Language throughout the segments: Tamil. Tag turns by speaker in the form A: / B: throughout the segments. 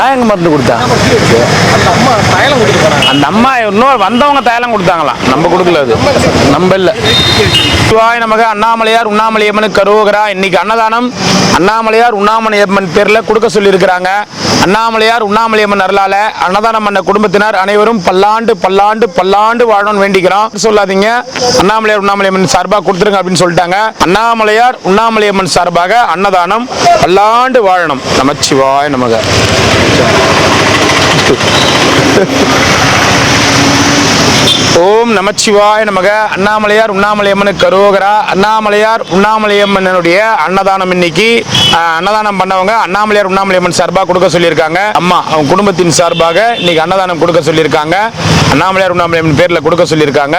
A: நான் எங்க மருந்து கொடுத்தேன்? அந்த அம்மா இன்னொரு வந்தவங்க தைலம் கொடுத்தாங்களாம், நம்ம கொடுக்கல. அது நம்ம இல்லை. சிவாய் நமக. அண்ணாமலையார் உண்ணாமலையம்மனுக்கு கரோகரா. இன்னைக்கு அன்னதானம் அண்ணாமலையார் உண்ணாமலையம்மன் பேர்ல கொடுக்க சொல்லி இருக்கிறாங்க. அண்ணாமலையார் உண்ணாமலையம்மன் அருளால அன்னதானம் பண்ண குடும்பத்தினர் அனைவரும் பல்லாண்டு பல்லாண்டு பல்லாண்டு வாழணும்னு வேண்டிக்கிறோம். சொல்லாதீங்க, அண்ணாமலையார் உண்ணாமலையம்மன் சார்பாக கொடுத்துருங்க அப்படின்னு சொல்லிட்டாங்க. அண்ணாமலையார் உண்ணாமலையம்மன் சார்பாக அன்னதானம் பல்லாண்டு வாழணும். நமச்சிவாய நமக. ஓம் நமச்சிவாய நமக. அண்ணாமலையார் உண்ணாமலையம்மனுக்கு கரோகரா. அண்ணாமலையார் உண்ணாமலையம்மனுடைய அன்னதானம் இன்னைக்கு அன்னதானம் பண்ணவங்க அண்ணாமலையார் உண்ணாமலையம்மன் சார்பாக கொடுக்க சொல்லியிருக்காங்க. அம்மா அவங்க குடும்பத்தின் சார்பாக இன்னைக்கு அன்னதானம் கொடுக்க சொல்லியிருக்காங்க. அண்ணாமலையார் உண்ணாமலையம்மன் பேர்ல கொடுக்க சொல்லியிருக்காங்க.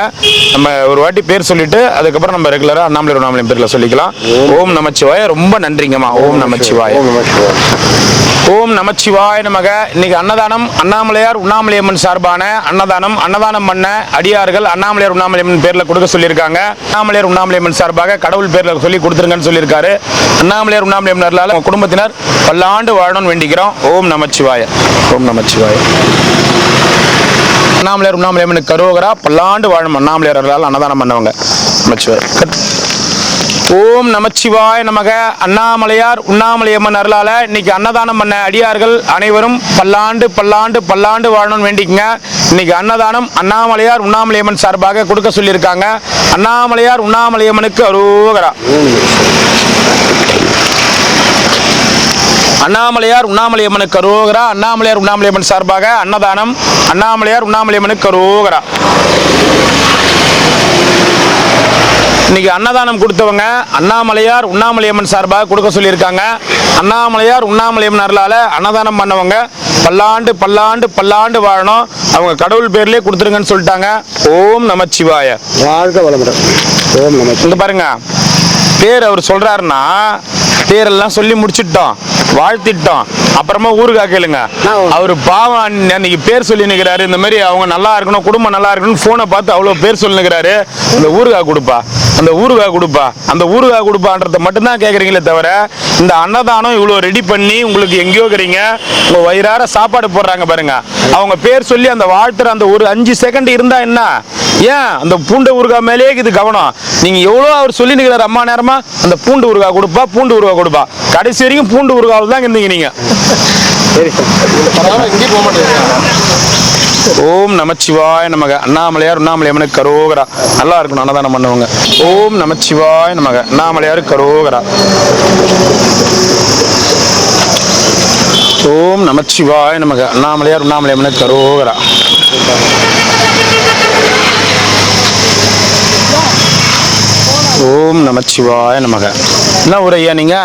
A: நம்ம ஒரு வாட்டி பேர் சொல்லிட்டு அதுக்கப்புறம் நம்ம ரெகுலரா அண்ணாமலையார் உண்ணாமலையம்மன் பேர்ல சொல்லிக்கலாம். ஓம் நமச்சிவாய. ரொம்ப நன்றிங்கம்மா. ஓம் நமச்சிவாய. ஓம் நமச்சிவாய நமக. இன்னைக்கு அன்னதானம் அண்ணாமலையார் உண்ணாமலையம்மன் சார்பான அன்னதானம். அன்னதானம் பண்ண அடியார்கள் அண்ணாமலையார் உண்ணாமலையம்மன் பேர்ல கொடுக்க சொல்லியிருக்காங்க. அண்ணாமலையார் உண்ணாமலையம்மன் சார்பாக கடவுள் பேர்ல சொல்லி கொடுத்துருங்கன்னு சொல்லியிருக்காரு. அண்ணாமலையார் உண்ணாமலையம்மன் அருளால குடும்பத்தினர் பல்லாண்டு வாழணும்னு வேண்டிக்கிறோம். ஓம் நமச்சிவாய. ஓம் நமச்சிவாய. அண்ணாமலையார் உண்ணாமலையம்மனுக்கு கரோகரா. பல்லாண்டு வாழும் அண்ணாமலையார் அருளால் அன்னதானம் பண்ணவங்க. நமச்சிவாய. ஓம் நமச்சிவாய நமக. அண்ணாமலையார் உண்ணாமலையம்மன் அருளால இன்னைக்கு அன்னதானம் பண்ண அடியார்கள் அனைவரும் பல்லாண்டு பல்லாண்டு பல்லாண்டு வாழணும்னு வேண்டிக்கங்க. இன்னைக்கு அன்னதானம் அண்ணாமலையார் உண்ணாமலையம்மன் சார்பாக கொடுக்க சொல்லியிருக்காங்க. அண்ணாமலையார் உண்ணாமலையம்மனுக்கு அரோகரா. அண்ணாமலையார் உண்ணாமலையம்மனுக்கு கரோகரா. அண்ணாமலையார் உண்ணாமலையம்மன் சார்பாக அன்னதானம் அண்ணாமலையார் உண்ணாமலையம்மனுக்கு கரோகரா. இன்னைக்கு அன்னதானம் கொடுத்தவங்க அண்ணாமலையார் உண்ணாமலையம்மன் சார்பாக கொடுக்க சொல்லியிருக்காங்க. அண்ணாமலையார் உண்ணாமலையம்மன் அருளால அன்னதானம் பண்ணவங்க பல்லாண்டு பல்லாண்டு பல்லாண்டு வாழணும். அவங்க கடவுள் பேர்லயே கொடுத்துருங்கன்னு சொல்லிட்டாங்க. ஓம் நமச்சிவாய.
B: வாழ்க வளமுடன். ஓம் நமச்சிவாய.
A: இங்க பாருங்க, பேர் அவர் சொல்றாருன்னா பேரெல்லாம் சொல்லி முடிச்சிட்டோம், வாழ்த்திட்டோம், அப்புறமா ஊருக்கா கேளுங்க. அவரு பாவம் அன்னைக்கு பேர் சொல்லி நிற்கிறாரு. இந்த மாதிரி அவங்க நல்லா இருக்கணும், குடும்பம் நல்லா இருக்கணும், போனை பார்த்து அவ்வளோ பேர் சொல்லி நிற்கிறாரு. அந்த ஊருக்கா கொடுப்பா, அந்த ஊருக்கா கொடுப்பா, அந்த ஊருக்கா கொடுப்பான்றத மட்டும்தான் கேட்குறீங்களே தவிர இந்த அன்னதானம் இவ்வளோ ரெடி பண்ணி உங்களுக்கு எங்கேயோ இருக்கிறீங்க, உங்கள் வயிறார சாப்பாடு போடுறாங்க பாருங்க. அவங்க பேர் சொல்லி அந்த வாழ்த்துற அந்த ஒரு 5 செகண்ட் இருந்தா என்ன, ஏன் அந்த பூண்டு ஊருகா மேலேயே இது கவனம். நீங்க எவ்வளோ அவர் சொல்லி நிற்கிறார் அம்மா நேரமா, அந்த பூண்டு ஊருகா கொடுப்பா, பூண்டு ஊருகா கொடுப்பா, கடைசி வரைக்கும் பூண்டு ஊருகாவில் தான் இருந்தீங்க நீங்க. ஓம் நமச்சிவாய நமக. அண்ணாமலையார் உண்ணாமலையம்மனுக்கு கரோகரா. நல்லா இருக்கணும் அன்னதானம் பண்ணுவாங்க. ஓம் நமச்சிவாய நமக. அண்ணாமலையார் கரோகரா. ஓம் நமச்சிவாய நமக. அண்ணாமலையார் உண்ணாமலையம்மனுக்கு கரோகரா. ஓம் நமச்சிவாய நமக. என்ன ஊர் ஐயா நீங்க?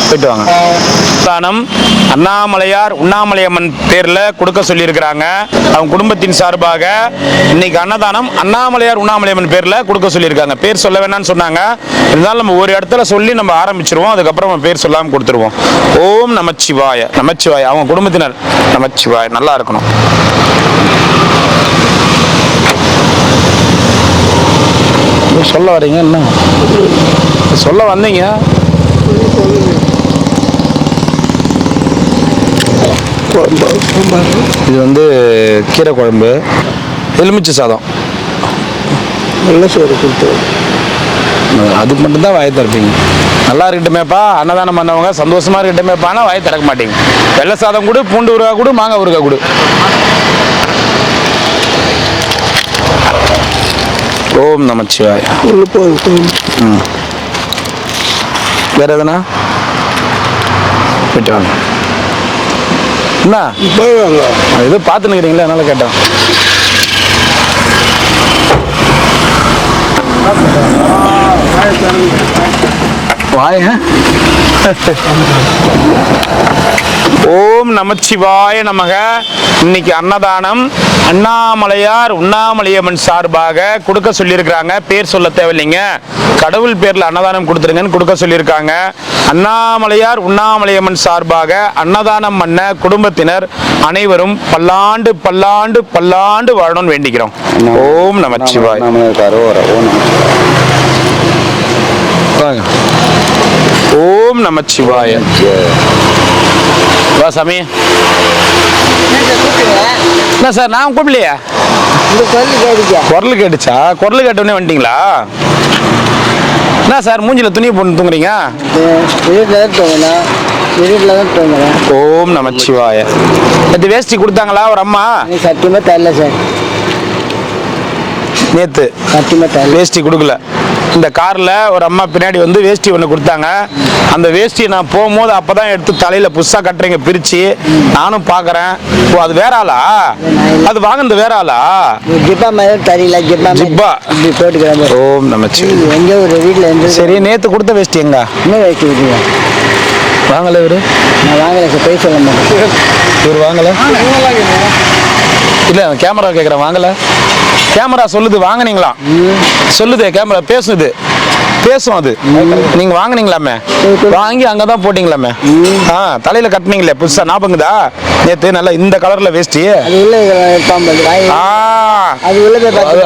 A: போயிட்டு வாங்க. தானம் அண்ணாமலையார் உண்ணாமலையம்மன் பேர்ல கொடுக்க சொல்லியிருக்கிறாங்க. அவங்க குடும்பத்தின் சார்பாக இன்னைக்கு அன்னதானம் அண்ணாமலையார் உண்ணாமலையம்மன் பேர்ல கொடுக்க சொல்லியிருக்காங்க. பேர் சொல்ல வேணாம்னு சொன்னாங்க. இருந்தாலும் நம்ம ஒரு இடத்துல சொல்லி நம்ம ஆரம்பிச்சிருவோம், அதுக்கப்புறம் நம்ம பேர் சொல்லாமல் கொடுத்துருவோம். ஓம் நமச்சிவாய. நமச்சிவாய. அவங்க குடும்பத்தினர் நமச்சிவாய. நல்லா இருக்கணும். சொல்ல வரீங்க, என்ன சொல்ல வந்தீங்க? இது வந்து கீரை குழம்பு, எலுமிச்சை சாதம்,
B: நல்ல சோறு கொடுத்து
A: அதுக்கு மட்டும்தான் வாயை திறப்பீங்க. நல்லா இருக்கட்டுமேப்பா, அன்னதானம் பண்ணவங்க சந்தோஷமா இருக்கட்டுமேப்பானா வாயை திறக்க மாட்டீங்க. வெள்ளை சாதம் கொடு, பூண்டு ஊறுகாய் கொடு, மாங்காய் ஊறுகாய் கொடு. ஓம் நமச்சிவாய. வேற எதுனா போயிட்டு வாங்க. என்ன இது பார்த்து நிற்கிறீங்களா, அதனால கேட்டேன். வாய. ஓம் நமச்சிவாய நமக. இன்னைக்கு அன்னதானம் அண்ணாமலையார் உண்ணாமலையம்மன் சார்பாக கொடுக்க சொல்லியிருக்கிறாங்க. பேர் சொல்ல தேவையில்லைங்க, கடவுள் பேர்ல அன்னதானம் கொடுத்துருங்கன்னு கொடுக்க சொல்லியிருக்காங்க. அண்ணாமலையார் உண்ணாமலையம்மன் சார்பாக அன்னதானம் பண்ண குடும்பத்தினர் அனைவரும் பல்லாண்டு பல்லாண்டு பல்லாண்டு வாழணும்னு வேண்டிக்கிறோம். ஓம் நமச்சிவாய. ஓம் நமச்சிவாய. வா சாமி. என்ன சார் நான் கூப்பிடலையா? குரல் கேட்டுச்சா? குரல் கேட்டோடனே வந்துட்டீங்களா? என்ன சார் மூஞ்சில துணி போட்டு தூங்குறீங்க? ஓம் நமச்சிவாய. நேற்று வேஷ்டி கொடுத்தாங்களா ஒரு அம்மா?
B: சத்தியமா தரல சார்.
A: நேற்று
B: சத்தியமா தரல.
A: வேஷ்டி கொடுக்கல. இந்த காரில் ஒரு அம்மா பின்னாடி வந்து வேஷ்டி ஒன்று கொடுத்தாங்க. அந்த வேஷ்டியை நான் போகும்போது அப்போ தான் எடுத்து தலையில் புதுசாக கட்டுறீங்க பிரித்து. நானும் பார்க்குறேன். ஓ அது வேற ஆளா? அது வாங்கினது வேற ஆளா?
B: ஜிப்பா மாதிரி தெரியல.
A: ஜிப்பா
B: இப்படி போட்டுக்கிறாங்க.
A: ஓம் நமச்சி.
B: எங்கே ஒரு வீட்டில் இருந்து
A: சரி நேற்று கொடுத்த வேஷ்டி எங்க?
B: இன்னும் வேஷ்டி விட்டுருங்க.
A: வாங்கலை இவரு?
B: நான் வாங்கலை சார். போய் சொல்ல மாட்டேன்.
A: இவர் வாங்கலை? இல்லை கேமரா கேட்குறேன். வாங்கலை? கேமரா சொல்லுது வாங்கினீங்களா? சொல்லுது கேமரா பேசுது. பேசும் அது. நீங்க வாங்கினீங்களாமே? வாங்கி அங்கதான் போட்டீங்களாமே? தலையில கட்டினீங்களே புதுசா ஞாபகம்தா? நேத்து நல்லா இந்த கலர்ல வேஷ்டி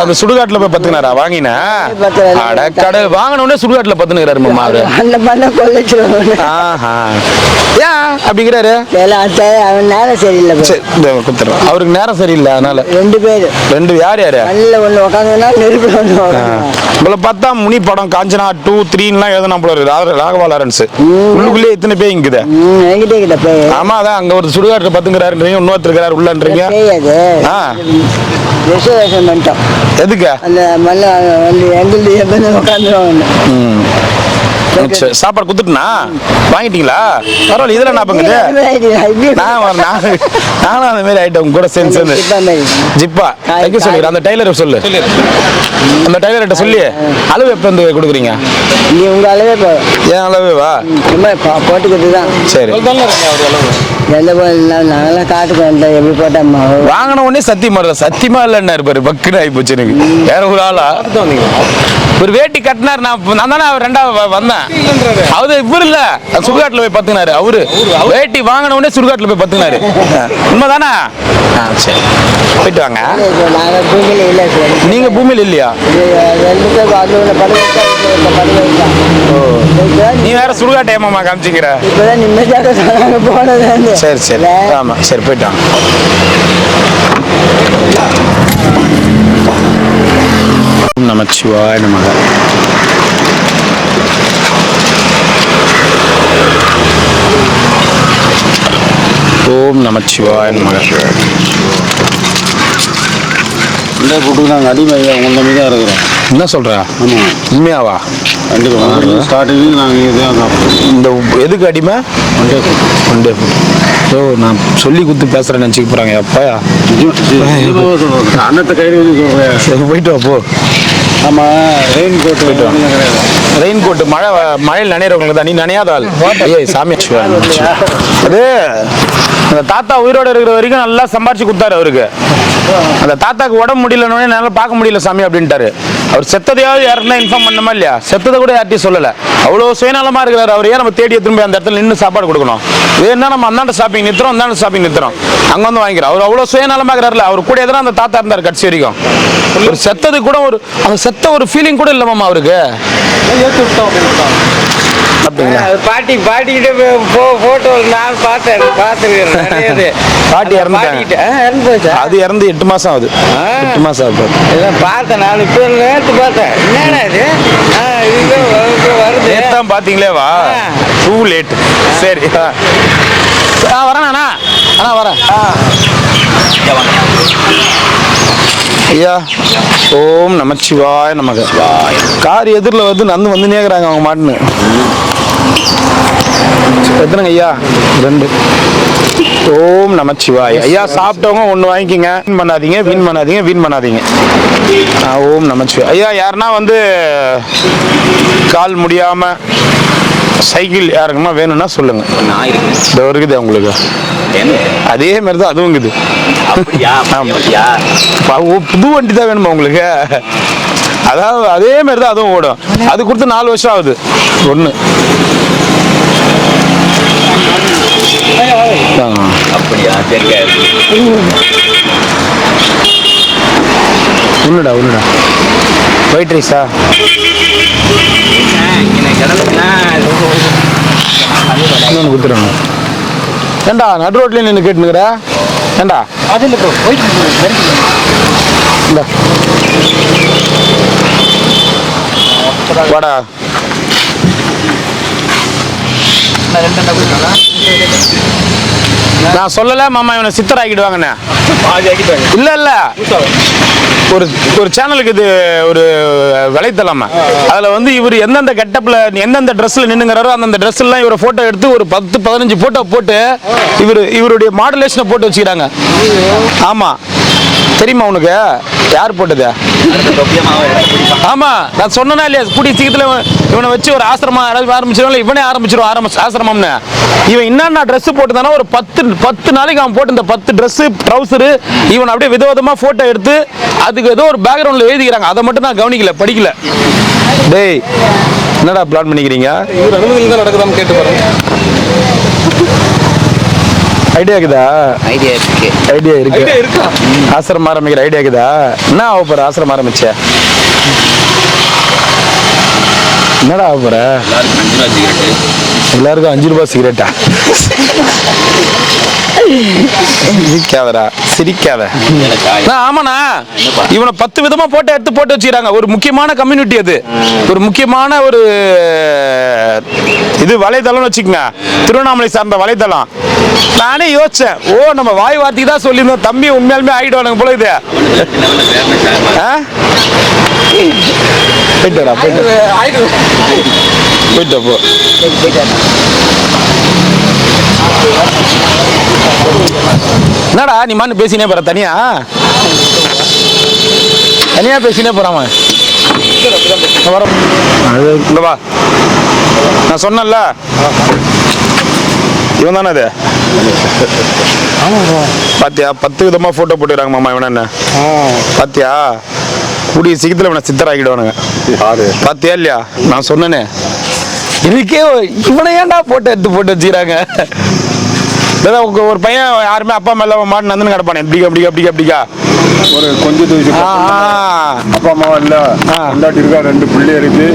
A: அந்த சுடுகாட்டுல போய் பத்துனாரா வாங்கின? கடை வாங்கினோடனே சுடுகாட்டுல பத்துனுக்கிறாரு மாமா அவரு. ஏன் அப்படிங்கிறாரு?
B: அவன் நேரம் சரியில்லை.
A: அவருக்கு நேரம் சரியில்லை அதனால. ரெண்டு யார் யாரு? உங்களை பார்த்தா முனி படம் காஞ்சனா 2, 3 எழுதணும் போல இருக்கு. ராகவா லாரன்ஸ் உள்ளுக்குள்ளே இத்தனை பேய் இங்குது. ஆமா அதான் அங்க ஒரு சுடுகாட்டு பத்துங்கிறாரு, இன்னொருத்தர் இருக்கிறாரு உள்ளன்றீங்க. எதுக்கு? சாப்பாடு குத்துட்டுனா வாங்கிட்டீங்களா? பரவாயில்ல. இதெல்லாம் நான் பங்குது. நானும் அந்த மாதிரி ஐட்டம் கூட சேர்ந்து ஜிப்பா தைக்க சொல்லிக்கிறேன். அந்த டைலர் சொல்லு. அந்த டைலர்கிட்ட சொல்லி அளவு எப்போ வந்து கொடுக்குறீங்க?
B: நீ உங்க அளவே போ.
A: ஏன் அளவேவா?
B: போட்டுக்கிறது தான்.
A: சரி
B: எந்த நாங்களாம் காட்டுக்கு வந்தோம். எப்படி போட்டோம்மா
A: வாங்கின உடனே சத்தியமா இல்லை. சத்தியமா இல்லைன்னா இருப்பாரு. பக்குன்னு ஆகி போச்சு எனக்கு. வேற ஒரு ஆளா ஒரு வேட்டி கட்டினார். நான் தானே அவர் ரெண்டாவது வந்தேன். அவரு இவரு இல்ல சுடுகாட்டுல போய் பத்துனாரு. அவரு வேட்டி வாங்கின உடனே சுடுகாட்டுல போய் பத்துனாரு. உண்மைதானே? சரி போயிட்டு வாங்க. நீங்க பூமியில இல்லையா? நீ வேற சுடுகாட்டை ஏமாமா காமிச்சிக்கிற. சரி சரி ஆமா சரி போயிட்டு வாங்க. நமச்சிவாய நமக. ஓம் நமச்சிவாய நமக.
B: நாங்கள் அடிமையா உங்கள் நம்பி தான் இருக்கிறோம்.
A: என்ன சொல்கிறா? ஆமாம் உண்மையாவா?
B: கண்டிப்பாக ஸ்டார்டிங் நாங்கள் இதான் சாப்பிடுவோம்.
A: இந்த எதுக்கு அடிமை? One day food. ஓ நான் சொல்லி கொடுத்து பேசுகிறேன்னு நினச்சிக்க போகிறாங்க. அப்பாயா
B: அன்னத்தை கையில் வந்து சொல்கிறேன்.
A: சரி போயிட்டு வா போ.
B: ஆமாம் ரெயின் கோட்டு போயிட்டு வாங்க.
A: ரெயின் கோட்டு மழையில் நனைகிறவங்களுக்கு தான். நீ நனையாதாள். ஏய் சாமி அது அந்த தாத்தா உயிரோடு இருக்கிற வரைக்கும் நல்லா சம்பாரிச்சு கொடுத்தாரு அவருக்கு. அந்த தாத்தாக்கு உடம்பு முடியலன்னு என்னால் பார்க்க முடியல சாமி அப்படின்ட்டாரு. அவர் செத்ததையாவது யாருன்னா இன்ஃபார்ம் பண்ணமா இல்லையா? செத்ததை கூட யார்ட்டையும் சொல்லலை. அவ்வளோ சுயநலமாக இருக்கிறார் அவர். ஏன் நம்ம தேடி திரும்பி அந்த இடத்துல நின்று சாப்பாடு கொடுக்கணும்? வேணும்னா நம்ம அந்தாண்ட ஷாப்பிங் நிறுத்துறோம், அந்தாண்ட ஷாப்பிங் நிறுத்துறோம், அங்கே வந்து வாங்கிக்கிறோம். அவர் அவ்வளோ சுயநலமாக இருக்கிறார்ல. அவர் கூட எதனா அந்த தாத்தா இருந்தார் கடைசி வரைக்கும். ஒரு செத்தது கூட ஒரு அந்த செத்த ஒரு ஃபீலிங் கூட இல்லைமாம்மா அவருக்கு.
C: பாட்டி பாட்டிக்கிட்ட போட்டோ நான் பார்த்துருக்கேன்.
A: பாட்டி இறந்து அது இறந்து 8 மாசம் ஆகுது. 8 மாசம் ஆகுது.
C: பார்த்தேன் நான் இப்போ நேற்று பார்த்தேன். என்னடா இது வருது
A: நேத்தான் பார்த்தீங்களே? வா டூ லேட். சரி வரேன் அண்ணா. அண்ணா வரேன் ஐயா. ஓம் நமச்சிவாய நமக. கார் எதிரில் வந்து நந்து வந்து நேக்குறாங்க அவங்க மாட்டுன்னு. எத்தனைங்க ஐயா? 2. ஓம் நமச்சிவாய. ஐயா சாப்பிட்டவங்க ஒன்று வாங்கிக்கிங்க. வீண் பண்ணாதீங்க, வீண் பண்ணாதீங்க, வீண் பண்ணாதீங்க. ஓம் நமச்சிவாய. ஐயா யாருன்னா வந்து கால் முடியாமல் சைக்கிள் யாருக்குமா வேணும்னா சொல்லுங்க. இந்த இருக்குது உங்களுக்கு. அதே மாதிரி தான் அதுவும் இருக்குது. புது வண்டி தான் வேணுமா உங்களுக்கு? அதாவது அதே மாதிரி தான் அதுவும் ஓடும். அது கொடுத்து 4 வருஷம் ஆகுது. ஒன்று ஒன்றுடா ஒயிட் ரைஸா? குத்துறாங்க. ஏண்டா நடு ரோட்லேயே நின்று கேட்டுனுக்குற? ஏண்டா
C: அது இல்லை ப்ரோ, போயிட்டு
A: இந்த வாடா. நான் சொல்லல மாமா இவனை சித்தர் ஆக்கிடுவாங்கண்ணே. இல்ல இல்ல, ஒரு ஒரு சேனலுக்கு இது ஒரு வலைத்தளம். அதுல வந்து இவர் எந்தெந்த கெட்டப்ல எந்தெந்த ட்ரெஸ்ல நின்னுங்கிறாரோ அந்தந்த ட்ரெஸ் எல்லாம் இவரை போட்டோ எடுத்து ஒரு 10-15 போட்டோ போட்டு இவருடைய மாடுலேஷனை போட்டு வச்சுக்கிறாங்க. ஆமா, தெரியுமா உனக்கு யார் போட்டது? ஆமா, நான் சொன்னா இல்லையா, கூடிய சீக்கிரத்துல இவனை வச்சு ஒரு ஆசிரமம் யாராவது ஆரம்பிச்சிருவாங்க. இவனே ஆரம்பிச்சிருவான் ஆசிரமம்னு. இவன் என்னென்ன ட்ரெஸ் போட்டுதானா ஒரு 10 நாளைக்கு அவன் போட்டு இந்த 10 ட்ரெஸ் ட்ரௌசரு இவன் அப்படியே விதவிதமா போட்டோ எடுத்து அதுக்கு ஏதோ ஒரு பேக்ரவுண்ட்ல எழுதிக்கிறாங்க. அதை மட்டும் நான் கவனிக்கல, படிக்கல. டேய் என்னடா பிளான் பண்ணிக்கிறீங்க?
C: இவர் அனுமதியில் தான் நடக்குதான்னு கேட்டு பாருங்க.
A: ஐடியா இருக்குதா?
B: ஐடியா இருக்கு.
A: ஐடியா இருக்கு.
C: இருக்கா?
A: ஆசிரமம் ஆரம்பிக்கிற ஐடியா இருக்குதா? என்ன ஆக போற ஆசிரமம் ஆரம்பிச்ச? என்னடா ஆக போற? எல்லாருக்கும் 5 ரூபாய் சிகரெட்டா? சிரிக்காதடா, சிரிக்காத. ஆமாண்ணா, இவனை 10 விதமா போட்டோ எடுத்து போட்டு வச்சுக்கிறாங்க. ஒரு முக்கியமான கம்யூனிட்டி, அது ஒரு முக்கியமான ஒரு இது வலைதளம்னு வச்சுக்கோங்க, திருவண்ணாமலை சார்ந்த வலைதளம். நானே யோசிச்சேன், ஓ நம்ம வாய் வார்த்தைக்கு தான் சொல்லியிருந்தோம், தம்பி உண்மையாலுமே ஆகிடுவானுங்க போல இது. போயிட்டு வரா, போயிட்டு போ. என்னடா நீ மான்னு பேசினே போற? தனியா தனியா பேசினே போறாம வர. வா, நான் சொன்னேன்ல இவன் தானே அது. பாத்தியா 10 விதமா போட்டோ போட்டுக்கிறாங்க மாமா. இவன் என்ன பாத்தியா? கூடிய சீக்கிரத்தில் இவனை சித்தராக்கிடுவானுங்க. பாத்தியா இல்லையா? நான் சொன்னேனே, இதுக்கே இவனை ஏன்டா போட்டோ எடுத்து போட்டு வச்சுக்கிறாங்க. ஒரு பையன் யாருமே அப்பா மேல மாட்டு நந்துன்னு கிடப்பானே, எப்படிக்கா அப்படிக்கா அப்படிக்கா அப்படிக்கா
D: ஒரு கொஞ்சம் தூசி அப்பா அம்மாவா இல்ல, கொண்டாட்டி இருக்கா, 2 பிள்ளை இருக்கு.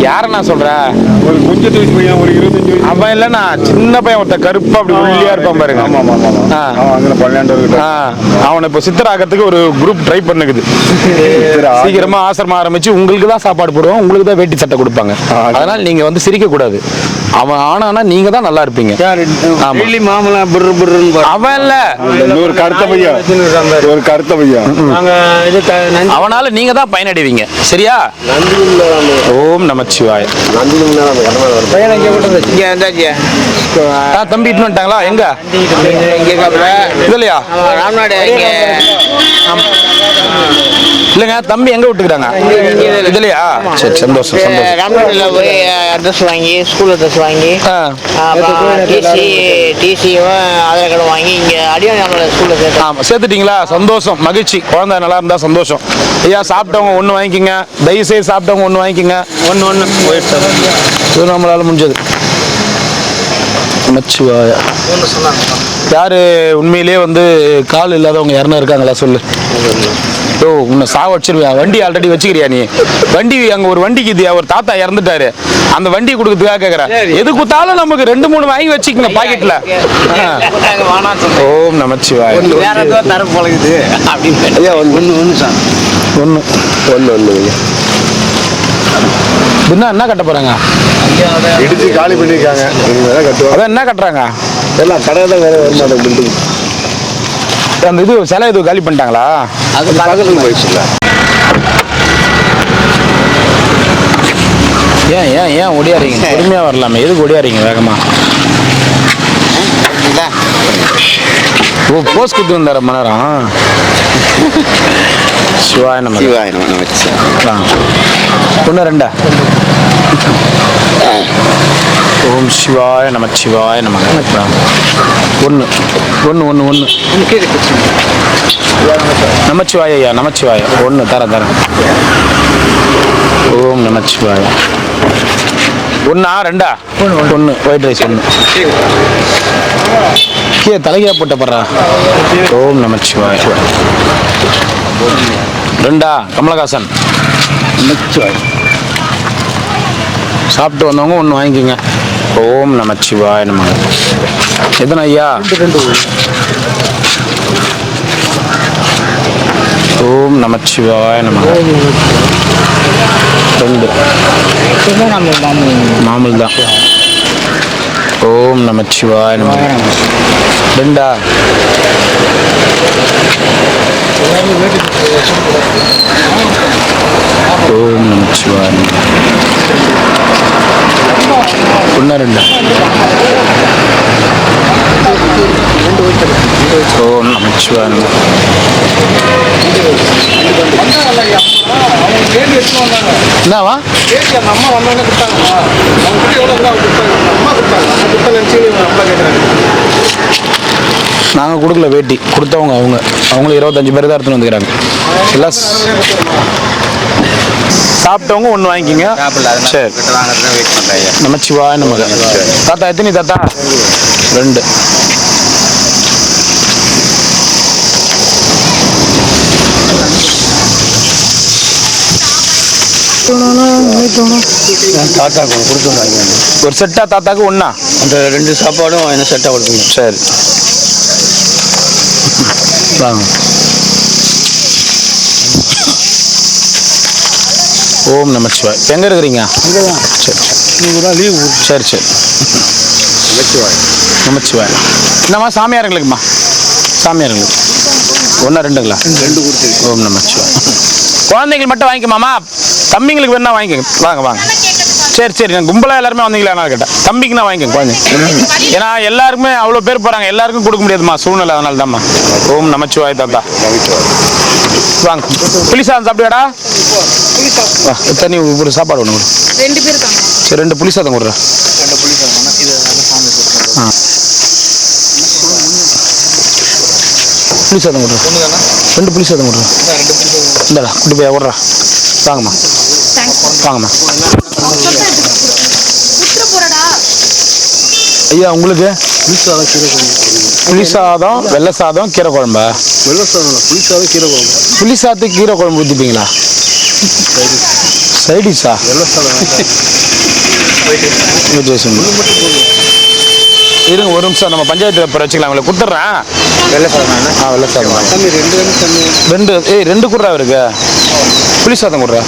A: யார நான் சொல்றேன்?
D: ஒரு கொஞ்சம் தூசி பையன், ஒரு 25 வயசு.
A: அவன் இல்லைண்ணா, சின்ன பையன் ஒருத்த கருப்பா அப்படி ஒல்லியா இருப்பான் பாருங்க.
D: ஆமா ஆமா ஆமா. அங்கே 12
A: அவனை இப்போ சித்தராக்கிறதுக்கு ஒரு குரூப் ட்ரை பண்ணுக்குது. சீக்கிரமா ஆசிரமம் ஆரம்பிச்சு உங்களுக்கு தான் சாப்பாடு போடுவோம், உங்களுக்கு தான் வேட்டி சட்டை கொடுப்பாங்க. அதனால நீங்க வந்து சிரிக்க கூடாது. அவன் ஆனானா நீங்க தான் நல்லா இருப்பீங்க. அவன் இல்ல,
D: ஒரு கருத்த பையன், ஒரு கருத்த பையன்.
A: அவனால நீங்க தான் பயனடைவீங்க. சரியா? ஓம் நமச்சிவாய. தம்பி இட்டு வந்துட்டாங்களா? எங்க இதுலையா? இல்லைங்க, தம்பி எங்க விட்டுக்கிறாங்க? இதுலையா? சரி, சந்தோஷம் சந்தோஷம்.
B: ராம்நாட்டில் போய் அட்ரஸ் வாங்கி, ஸ்கூல் அட்ரஸ் வாங்கி, டிசியும் ஆதார் கார்டு வாங்கி இங்கே அடியானோட ஸ்கூலில் சேர்த்து.
A: ஆமாம், சேர்த்துட்டீங்களா? சந்தோஷம், மகிழ்ச்சி. குழந்தை நல்லா இருந்தா சந்தோஷம். ஐயா சாப்பிட்டவங்க 1 வாங்கிக்கோங்க, தயவுசெய்து சாப்பிட்டவங்க 1 வாங்கிக்கோங்க. ஒன்று இது நம்மளால முடிஞ்சது. நமச்சிவாயா. யாரு உண்மையிலேயே வந்து கால் இல்லாதவங்க யாருன்னா இருக்காங்களா சொல்லு. ஓ, உன்னை சாவடிச்சிருவியா? வண்டி ஆல்ரெடி வச்சுக்கிறியா நீ? வண்டி அங்க ஒரு வண்டிக்கு இது ஒரு தாத்தா இறந்துட்டாரு, அந்த வண்டி கொடுக்கறதுக்காக கேட்கறேன். எது கொடுத்தாலும் நமக்கு 2-3 வாங்கி வச்சுக்கோங்க பாக்கெட்ல. ஓம் நமச்சிவாய. என்ன கட்ட போறாங்க?
D: இடிச்சு காலி பண்ணிருக்காங்க.
A: அதான் என்ன கட்டுறாங்க?
D: எல்லாம் கடை தான் வேற வருமானம் பில்டிங்.
A: அந்த இது சிலை இது காலி பண்ணிட்டாங்களா?
D: அது பக்கத்துல போயிடுச்சுல.
A: ஏன் ஏன் ஏன் ஓடியாரீங்க? பொறுமையா வரலாமே, எதுக்கு ஓடியாரீங்க வேகமா? ஓ, போஸ் குத்து வந்தார மணரம். சிவாய நம்ம ஒன்று 2. ஓம் சிவாய நமச்சிவாய நம. 1 1 1 1 நமச்சிவாய. ஐயா நமச்சிவாய. 1 தரேன். ஓம் நமச்சிவாய. 1 2 1 ஒயிட் ரைஸ் 1. கே தலையா போட்ட படுறா. ஓம் நமச்சிவாய. 2 கமலஹாசன். சாப்பிட்டு வந்தவங்க 1 வாங்கிக்கோங்க. ஓம் நமச்சிவாய நமக. எத்தனை ஐயா? ஓம் நமச்சிவாய நமக. 2 மாமூல் தான். ஓம் நமச்சிவாய நமக. 2 ஓம் நமச்சிவாய நமக. 1 2 ஓம் நமச்சிவாய நமக. என்னவா நாங்கள் கொடுக்கல, வேட்டி கொடுத்தவங்க அவங்களும் 25 பேர் தான் எடுத்துன்னு வந்துக்கிறாங்க. எல்லாம் சாப்பிட்டவங்க 1 வாங்கிக்கிங்க. சரி, நமச்சிவாய நமக. தாத்தா எத்தனை தாத்தா? 2.
C: தாத்தாக்கு கொடுத்துருந்தாங்க.
A: ஒரு செட்டா தாத்தாக்கு 1?
C: அந்த 2 சாப்பாடும் என்ன செட்டாக கொடுக்கணும்.
A: சரி வாங்க. ஓம் நமச்சிவாய். எங்கே இருக்கிறீங்க? சரி
C: லீவ்.
A: சரி சரி. நமச்சிவாய். என்னம்மா சாமியாருங்களுக்குமா? சாமியாருங்களுக்கு 1 2ங்களா?
C: 2 கொடுத்துருக்கு.
A: ஓம் நமச்சிவாய். குழந்தைங்களுக்கு மட்டும் வாங்கிக்கமாமா, தம்பிங்களுக்கு வேணா வாங்கிக்கங்க. வாங்க வாங்க. சரி சரி, நான் கும்பலாக எல்லாருமே வந்தீங்களா கேட்டேன். தம்பிக்கு நான் வாங்கிக்கங்க குழந்தைங்க. ஏன்னா எல்லாருக்குமே அவ்வளோ பேர் போகிறாங்க, எல்லாருக்கும் கொடுக்க முடியாதுமா, சூழ்நிலை, அதனால தான்மா. ஓம் நமச்சிவாய் தாத்தா. வாங்க. புளி சாதம் சாப்பிடுவாடா? வா, தண்ணி ஒரு சாப்பாடு ஒன்று.
E: 2 பேர் இருக்காங்க.
A: சரி 2 புளி சாதம் கொடுறேன்.
C: 2 புளி சாதம். இது
A: ஆ புளி சாதம் கொடுறேன். 2 புளி சாதம் கொடுறேன். இந்தாடா குட்டி போய் விட்றா. வாங்கம்மா வாங்கம்மா. ஐயா உங்களுக்கு புளி சாதம், வெள்ளை சாதம், கீரை குழம்பா?
D: வெள்ளை சாதம், புளி சாதம், கீரை குழம்பு.
A: புளி சாதத்துக்கு கீரை குழம்பு ஊற்றிப்பீங்களா? சைடிஷா?
D: வெள்ளை சாதம்
A: இருங்க ஒரு நிமிஷம், நம்ம பஞ்சாயத்து பேப்பர் வச்சுக்கலாம், உங்களை கொடுத்துட்றேன்.
C: வெள்ளை சாதம்.
A: வெள்ளை சாதம்.
C: தம்பி 2
A: 2 குடுறா இருக்கு. புளி சாதம் குடுறா.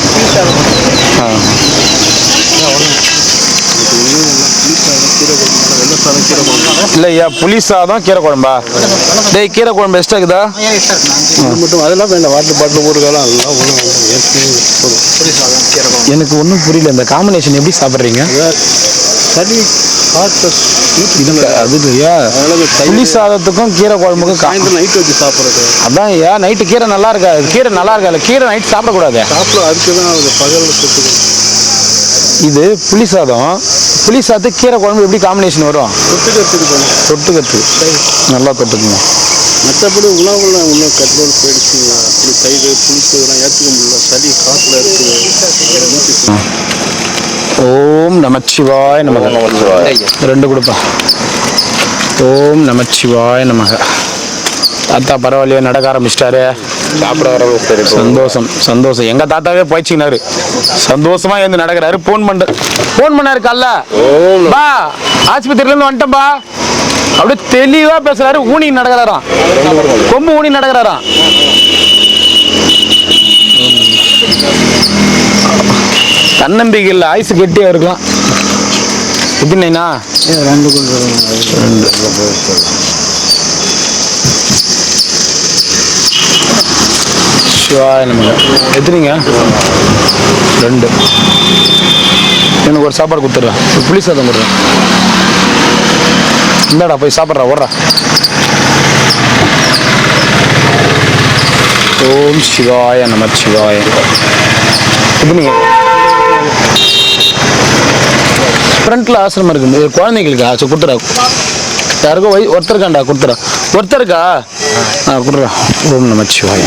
A: இல்லை ஐயா, புளி சாதம் கீரை குழம்பா? டேய், கீரை குழம்பு எக்ஸ்ட்ரா இருக்குதா?
D: மட்டும் அதெல்லாம் வேண்டாம். வாட்டர் பாட்டில் போட்டுக்கலாம்.
A: எனக்கு ஒன்றும் புரியல, இந்த காம்பினேஷன் எப்படி சாப்பிட்றீங்க?
D: சளி காற்று
A: அது இல்லையா, புளி சாதத்துக்கும் கீரை குழம்புக்கும்
D: சாயந்தரம் நைட்டு வச்சு சாப்பிட்றது.
A: அதான் ஐயா, நைட்டு கீரை நல்லா இருக்காது. கீரை நல்லா இருக்காது, கீரை நைட்டு சாப்பிடக்கூடாது.
D: சாப்பிட அதுக்கு தான் அது பகலில்.
A: இது புளி சாதம், புளி சாதத்துக்கு கீரை குழம்பு எப்படி காம்பினேஷன் வரும்? தொட்டுக்கிறதுக்கு நல்லா தொட்டுக்குங்க.
D: மற்றபடி உணவுல இன்னும் கண்ட்ரோல் போயிடுச்சு. அப்படி தயிர் புளிப்பு இதெல்லாம் ஏற்றுக்க முடியல. சளி காற்றுல இருக்குது.
A: ஓம் நமச்சிவாய நமக. 2 கொடுப்பா. ஓம் நமச்சிவாய நமக. தாத்தா பரவாயில்லையா, நடக்க ஆரம்பிச்சிட்டாரு, சாப்பிட ஆரம்பிச்சிட்டாரு. சந்தோஷம் சந்தோஷம். எங்க தாத்தாவே போயிடுச்சுனாரு, சந்தோஷமா இருந்து நடக்கிறாரு. ஃபோன் பண்ணாரு காலைல, பா ஆஸ்பத்திரியில இருந்து வந்துட்டேன்பா, அப்படியே தெளிவா பேசுறாரு. ஊனி நடக்கிறாராம், கொம்பு ஊனி நடக்கிறாராம். தன்னம்பிக்கை இல்லை, ஆயுசு கெட்டியா இருக்கலாம். எப்படின்னா 2 சிவாய நமக. எத்தனைங்க? 2. எனக்கு ஒரு சாப்பாடு கொடுத்துட்றேன், ஒரு புளி சாதம் கொடுறேன். இந்தாடா போய் சாப்பிட்றா, ஓடுறா. ஓம் சிவாய நமச்சிவாய. எத்தனைங்க? ஃப்ரண்ட்ல ஆசிரமம் இருக்கு, குழந்தைங்களுக்கு ஆச்சு கொடுத்துறா. யாருக்கோ ஒருத்தருக்காண்டா கொடுத்துறா. ஒருத்தருக்கா? கொடுறா. ஓம் நமச்சிவாய.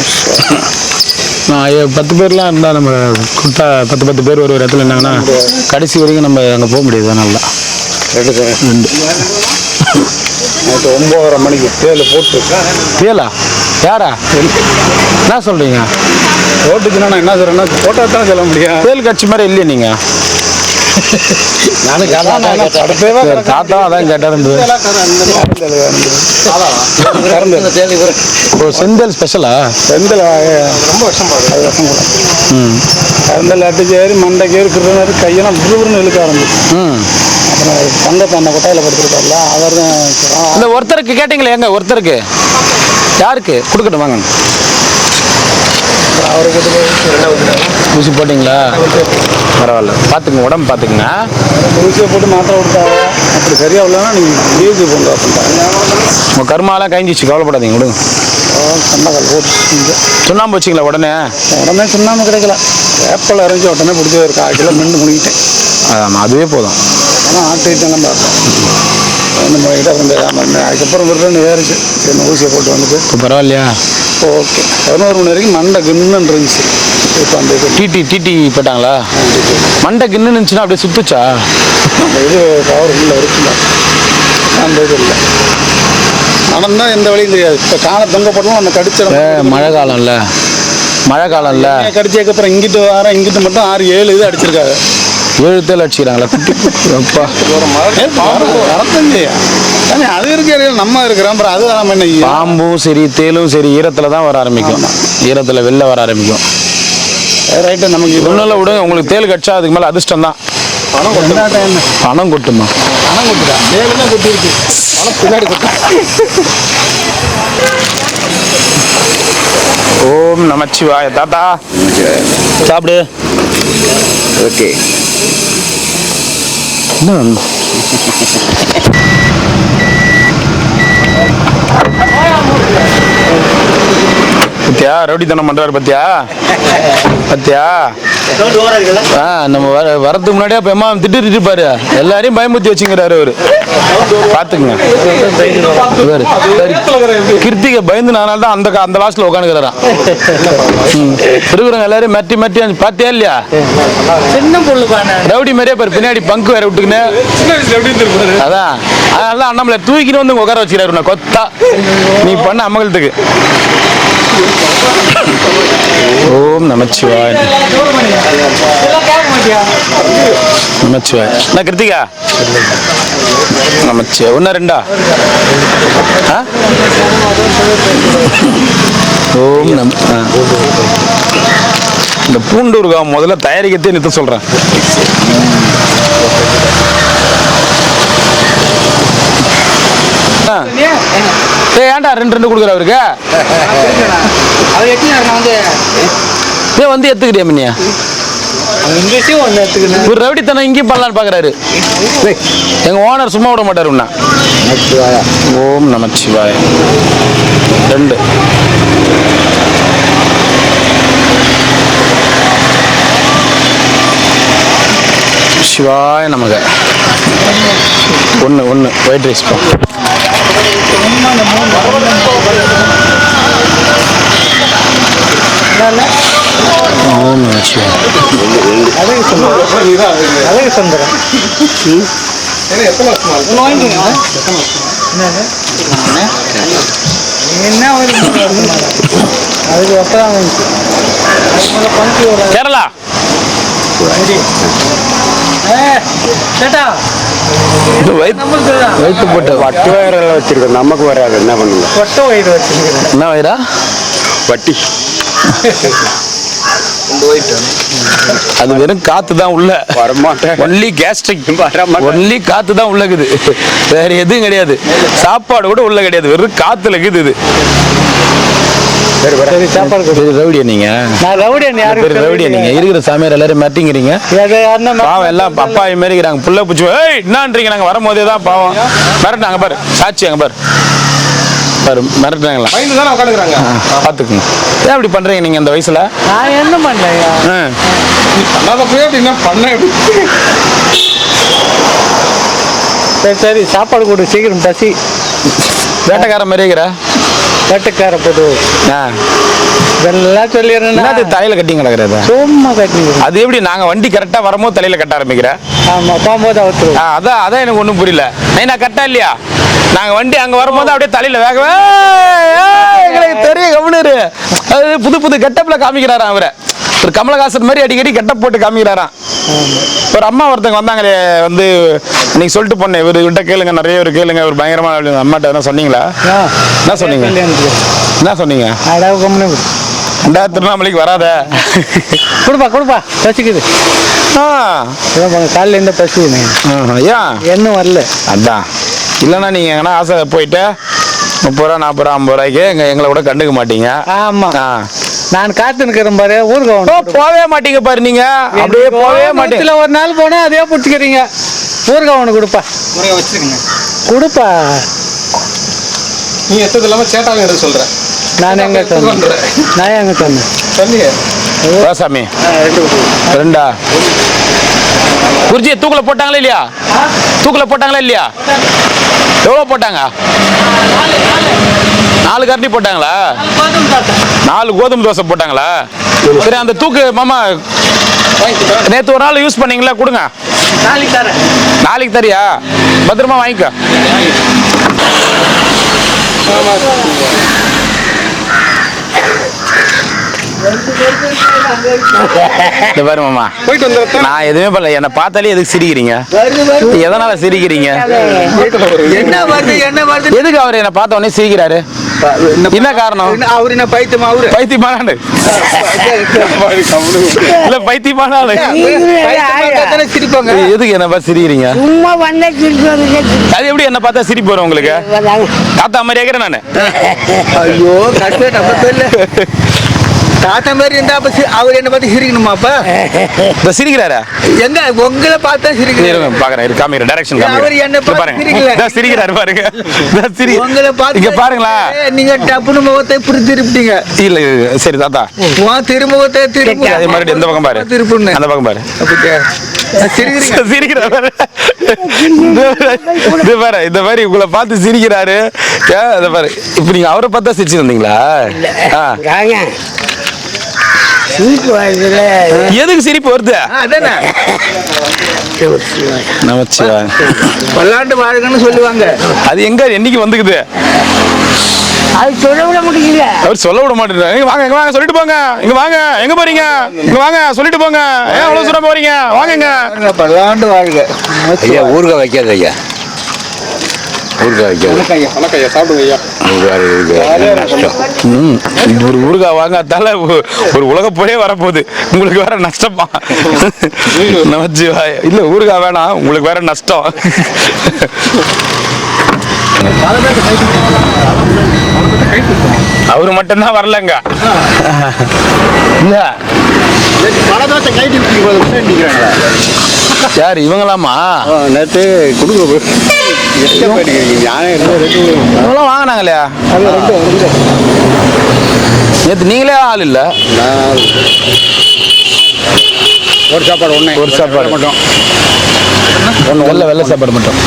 A: நான் 10 பேர்லாம் இருந்தால் நம்ம கொடுத்தா 10 பேர் ஒரு இடத்துல இருந்தாங்கன்னா கடைசி வரைக்கும் நம்ம அங்கே போக முடியாது. நல்லா 2 9:30 மணிக்கு தேயிலை போட்டு. தேயிலா? யாரா? என்ன சொல்கிறீங்க?
D: ரோட்டுக்குன்னா நான் என்ன சொல்கிறேன்னா போட்டா தான் சொல்ல முடியும்.
A: தேல் கட்சி மாதிரி இல்லையா நீங்கள்?
C: நானும் காட்டா
A: தாத்தா அதான் கேட்டாரு. ஓ செந்தல் ஸ்பெஷலா?
D: செந்தில் ரொம்ப வருஷம் செந்தில் அடிச்சு ஏறி மண்டைக்கு ஏறி கையெல்லாம் விறுவிறுன்னு இழுக்க ஆரம்பிச்சு. அப்புறம் தங்கத்தை அந்த கொட்டாயில் படுத்துருக்காருல அவர் தான்.
A: இந்த ஒருத்தருக்கு கேட்டீங்களே, எங்க ஒருத்தருக்கு யாருக்கு கொடுக்கட்டும் வாங்க.
D: அவருக்கு
A: ஊசி போட்டிங்களா? பரவாயில்ல, பார்த்துக்குங்க, உடம்பு பார்த்துக்குங்க.
D: ஊசியை போட்டு மாத்திரை கொடுத்தாங்க. அப்படி சரியா இல்லைன்னா நீங்கள் யூசி போங்க அப்படின்ட்டாங்க.
A: உங்கள் கருமாலாம் கழிஞ்சிச்சு, கவலைப்படாதீங்க, விடுங்க.
D: சண்டக்கால் போட்டு
A: சுண்ணாம்பு வச்சிங்களா? உடனே
D: சுண்ணாம்பு கிடைக்கல. வேப்பலை இறஞ்சி உடனே பிடிச்சி ஒரு 1/4 கிலோ மென்று முடிக்கிட்டேன்.
A: ஆமாம், அதுவே போதும்.
D: ஆனால் ஆட்டு ஐட்டம்லாம் பார்த்தேன். ஒன்று போய்கிட்ட அப்புறம் அதுக்கப்புறம் விடுறேன்னு ஏறிச்சு. சரி ஊசியை போட்டு வந்துட்டு
A: இப்போ பரவாயில்லையா?
D: ஓகே. 11 மணி வரைக்கும் மண்டை கிண்ணுன்னு இருந்துச்சு. இப்போ அந்த இது
A: டிடி போட்டாங்களா? மண்டை கின்னு இருந்துச்சுன்னா அப்படியே சுத்துச்சா?
D: அந்த இது பவர் உள்ள இருக்குல்ல, அந்த இது இல்லை. நடந்தால் எந்த வழியும் தெரியாது. இப்போ காலை தொங்க போட்டோம் அந்த கடிச்சிட.
A: மழை காலம்ல, மழை காலம்ல
D: கடிச்சதுக்கப்புறம் இங்கிட்டு வர இங்கிட்டு மட்டும் 6-7 இது அடிச்சிருக்காங்க.
A: 7 தேல் அடிச்சுக்கிறாங்களா? அப்பா
D: அது இருக்க நம்ம இருக்கிறோம். அப்புறம் அது நம்ம என்ன
A: பாம்பும் சரி தேலும் சரி ஈரத்தில் தான் வர ஆரம்பிக்கும். ஈரத்தில் வெளில வர ஆரம்பிக்கும்.
D: ரைட்டு. நமக்கு
A: ஒன்றும் விடுங்க, உங்களுக்கு தேல் கடிச்சா அதுக்கு மேலே அதிர்ஷ்டம் தான்.
D: பணம் கொட்டுமா?
A: பணம் கொட்டுமா?
D: பணம் கொட்டுதா? தேவைன்னா கொட்டி இருக்கு. பணம் பின்னாடி கொட்டா.
A: ஓம் நமச்சிவாய. தாத்தா சாப்பிடு.
C: ஓகே.
A: பத்தியா ரவுடித்தனம் பண்றாரு? பத்தியா பத்தியா? நம்ம வரதுக்கு முன்னாடியே அப்ப எம்மா திட்டு பாரு, எல்லாரையும் பயமுத்தி வச்சுங்கிறாரு அவரு. பாத்துக்குங்க. கிருத்திகை பயந்து நானால தான் அந்த லாஸ்ட்ல உட்காந்துக்கிறாரான். இருக்கிறவங்க எல்லாரையும் மட்டி பாத்தியா இல்லையா?
C: சின்ன பொண்ணு
A: ரவுடி மாதிரியே பாரு, பின்னாடி பங்கு வேற விட்டுக்குன்னு. அதான் அதனால அண்ணாமலை தூக்கிட்டு வந்து உட்கார வச்சுக்கிறாரு. நான் கொத்தா நீ பண்ண அம்மகலத்துக்கு. ஓம் நமச்சிவாய். நமச்சிவாய். என்ன கிருத்திகா? நமச்சிவாய். 1 2 ஓம் நம. இந்த பூண்டூர்காய் முதல்ல தயாரிக்கத்தே நிறுத்த சொல்றேன். ஏன்டா 2 கொடுக்குற அவருக்கு? வந்து எத்துக்கிட்டியா மின்னியா? ஒரு ரவுடித்தனம் இங்கேயும் பண்ணலான்னு பாக்குறாரு. எங்க ஓனர் சும்மா விட மாட்டாரு. ஓம் நமச்சிவாய. 2 சிவாய நமக. 1 ஒயிட் ரைஸ். ஓம் நமச்சிவாய.
C: அழகு சந்திரன்.
A: கேரளா வயிற்று போட்டு
D: வட்டி வயிறெல்லாம் வச்சிருக்கோம். நமக்கு வராது. என்ன பண்ணுங்க?
C: கொட்டை வயிறு வச்சிருக்கேன்.
A: என்ன வயிறா?
D: வட்டி.
A: அது வெறும் காத்து தான் உள்ள
D: வரமாட்டேன்.
A: Only gastric. ஒன்லி காத்து தான் உள்ளக்குது, வேற எதுவும் கிடையாது. சாப்பாடு கூட உள்ள கிடையாது, வெறும் காத்துல இருக்குது இது.
C: சரி சாப்பாடு.
A: ரவுடியா நீங்க?
C: நான் ரவுடியா? யாரு
A: ரவுடியா நீங்க? இருக்கிற சாமியார் எல்லாரும் மாட்டிங்கிறீங்க. பாவம் எல்லாம் பப்பாய் மாரிக்கிறாங்க. புள்ள பூச்சி என்னன்றீங்க? நாங்க வரும்போதே தான் பாவம் மிரட்டாங்க பாரு. சாட்சி அங்க பாரு பாரு மிரட்டுறாங்களா? பாத்துக்குங்க. ஏன் அப்படி பண்றீங்க நீங்க இந்த வயசுல?
C: நான் என்ன பண்ணேன்? சரி சாப்பாடு கொடு, சீக்கிரம் பசி.
A: வேட்டைக்கார மாதிரி இருக்கிற.
C: வேட்டைக்கார போட்டு இதெல்லாம் சொல்லிடுறேன்.
A: தலையில கட்டி கிடக்குறது
C: சும்மா கட்டி.
A: அது எப்படி? நாங்க வண்டி கரெக்டா வரும்போது தலையில கட்ட ஆரம்பிக்கிறேன்.
C: ஆமா, போகும்போது அவத்து.
A: அதான் எனக்கு ஒண்ணும் புரியல. நான் கரெக்டா இல்லையா? நாங்க வண்டி அங்க வரும்போது அப்படியே தலையில எங்களுக்கு தெரியும் கவனிரு. அது புது கெட்டப்ல காமிக்கிறாரு அவரை. ஒரு கமலஹாசன் மாதிரி அடிக்கடி கெட்ட போட்டு காமிக்கிறாராம். ஒரு அம்மா ஒருத்தங்க வந்தாங்களே வந்து நீங்க சொல்லிட்டு போனேன் இவர்கிட்ட கேளுங்க, நிறைய பேர் கேளுங்க, ஒரு பயங்கரமா அம்மாட்ட என்ன சொன்னீங்களா? என்ன சொன்னீங்க? என்ன சொன்னீங்க? திருவண்ணாமலைக்கு வராத
C: கொடுப்பா பசிக்குது. காலையில் இருந்து பசிக்குது.
A: ஏன்
C: என்ன வரல?
A: அதான் இல்லைன்னா நீங்க எங்கன்னா ஆசை போயிட்டு 30 ரூபா 40 ரூபா 50 ரூபாய்க்கு எங்களை கூட கண்டுக்க மாட்டீங்க.
C: ஆமா, நான் காத்து நிக்கிறேன் பாரு. ஊருக்கு
A: போவே மாட்டீங்க பாரு, நீங்க அப்படியே போவே மாட்டீங்க.
C: ஒரு நாள் போனா அதே பிடிச்சிக்கிறீங்க. ஊருக்கு அவனு கொடுப்பா கொடுப்பா.
D: நீ எத்தது இல்லாம சேட்டாங்க எடுத்து சொல்றேன்.
C: நான் எங்க சொன்னேன்
A: சாமி 2 குருஜி தூக்குல போட்டாங்களா இல்லையா? தூக்குல போட்டாங்களா இல்லையா? எவ்வளோ போட்டாங்க? 4 கரண்டி போட்டாங்களா? 4 கோதுமை தோசை போட்டாங்களா? சரி, அந்த தூக்கு மாமா நேற்று ஒரு நாள் யூஸ் பண்ணீங்களா? கொடுங்க. நாளைக்கு தரியா? பத்திரமா வாங்கிக்க. பாரு மாமா, நான் எதுவுமே பண்ணல. என்ன பார்த்தாலே எதுக்கு சிரிக்கிறீங்க? எதனால சிரிக்கிறீங்க? எதுக்கு அவர் என்ன பார்த்த உடனே சிரிக்கிறாரு? என்ன காரணம்?
C: அவரு என்ன பைத்தியமா? அவரு
A: பைத்தியமான இல்ல பைத்தியமான
C: சிரிப்பாங்க.
A: எதுக்கு என்ன பார்த்து சிரிக்கிறீங்க? அது எப்படி என்ன பார்த்தா சிரிப்பு வரும் உங்களுக்கு? தாத்தா மாதிரி கேக்குறேன் நானு.
C: ஐயோ தாத்தா மாதிரி இருந்தா அவர் என்ன பார்த்து சிரிக்கணுமா? அப்ப
A: சிரிக்கிறாரா?
C: எங்க உங்களை பார்த்தா சிரிக்கிறேன்.
A: பாக்குறேன், காமிக்கிறேன் டைரக்ஷன்
C: அவர் என்ன
A: பாருங்க. சிரிக்கிறாரு பாருங்க.
C: உங்களை பார்த்து
A: பாருங்களா,
C: நீங்க டப்புனு முகத்தை இப்படி திருப்பிட்டீங்க.
A: இல்ல சரி தாத்தா,
C: திருமுகத்தை திருப்பி
A: அதே மாதிரி எந்த பக்கம் பாரு,
C: திருப்புன்னு
A: அந்த பக்கம் பாரு.
C: சிரிக்கிறாரு
A: பாரு, இந்த மாதிரி உங்களை பார்த்து சிரிக்கிறாரு. பாரு, இப்ப நீங்க அவரை பார்த்தா சிரிச்சு வந்தீங்களா? எதுக்கு சிரிப்பு வருது? நமச்சிவாய்
C: பல்லாண்டு வாழ்கன்னு சொல்லுவாங்க.
A: அது எங்க என்னைக்கு வந்துக்குது?
B: அது சொல்ல விட முடியல.
A: அவர் சொல்ல விட மாட்டேங்கிறாரு. வாங்க, இங்க வாங்க, சொல்லிட்டு போங்க. இங்க வாங்க, எங்க போறீங்க? இங்க வாங்க, சொல்லிட்டு போங்க. ஏன் அவ்வளவு தூரம் போறீங்க? வாங்க.
C: பல்லாண்டு வாழ்க.
E: ஐயா ஊறுகாய் வைக்காது ஐயா, ஊறுகாய் வைக்காது.
D: சாப்பிடுங்க ஐயா.
A: ஒரு ஊறுகாய் வாங்காதால ஒரு உலக போயே வரப்போகுது. உங்களுக்கு வேற நஷ்டமா? நமச்சிவாய். இல்ல ஊறுகாய் வேணாம், உங்களுக்கு வேற நஷ்டம். அவரு மட்டும்தான் வரலங்க. யார் இவங்களாமா?
D: நேற்று கொடுக்க
A: இவங்களாம் வாங்கினாங்களே. நேற்று நீங்களே ஆள் இல்லை.
D: ஒரு சாப்பாடு
A: ஒரு சாப்பாடு மட்டும், வெள்ளை சாப்பாடு மட்டும்.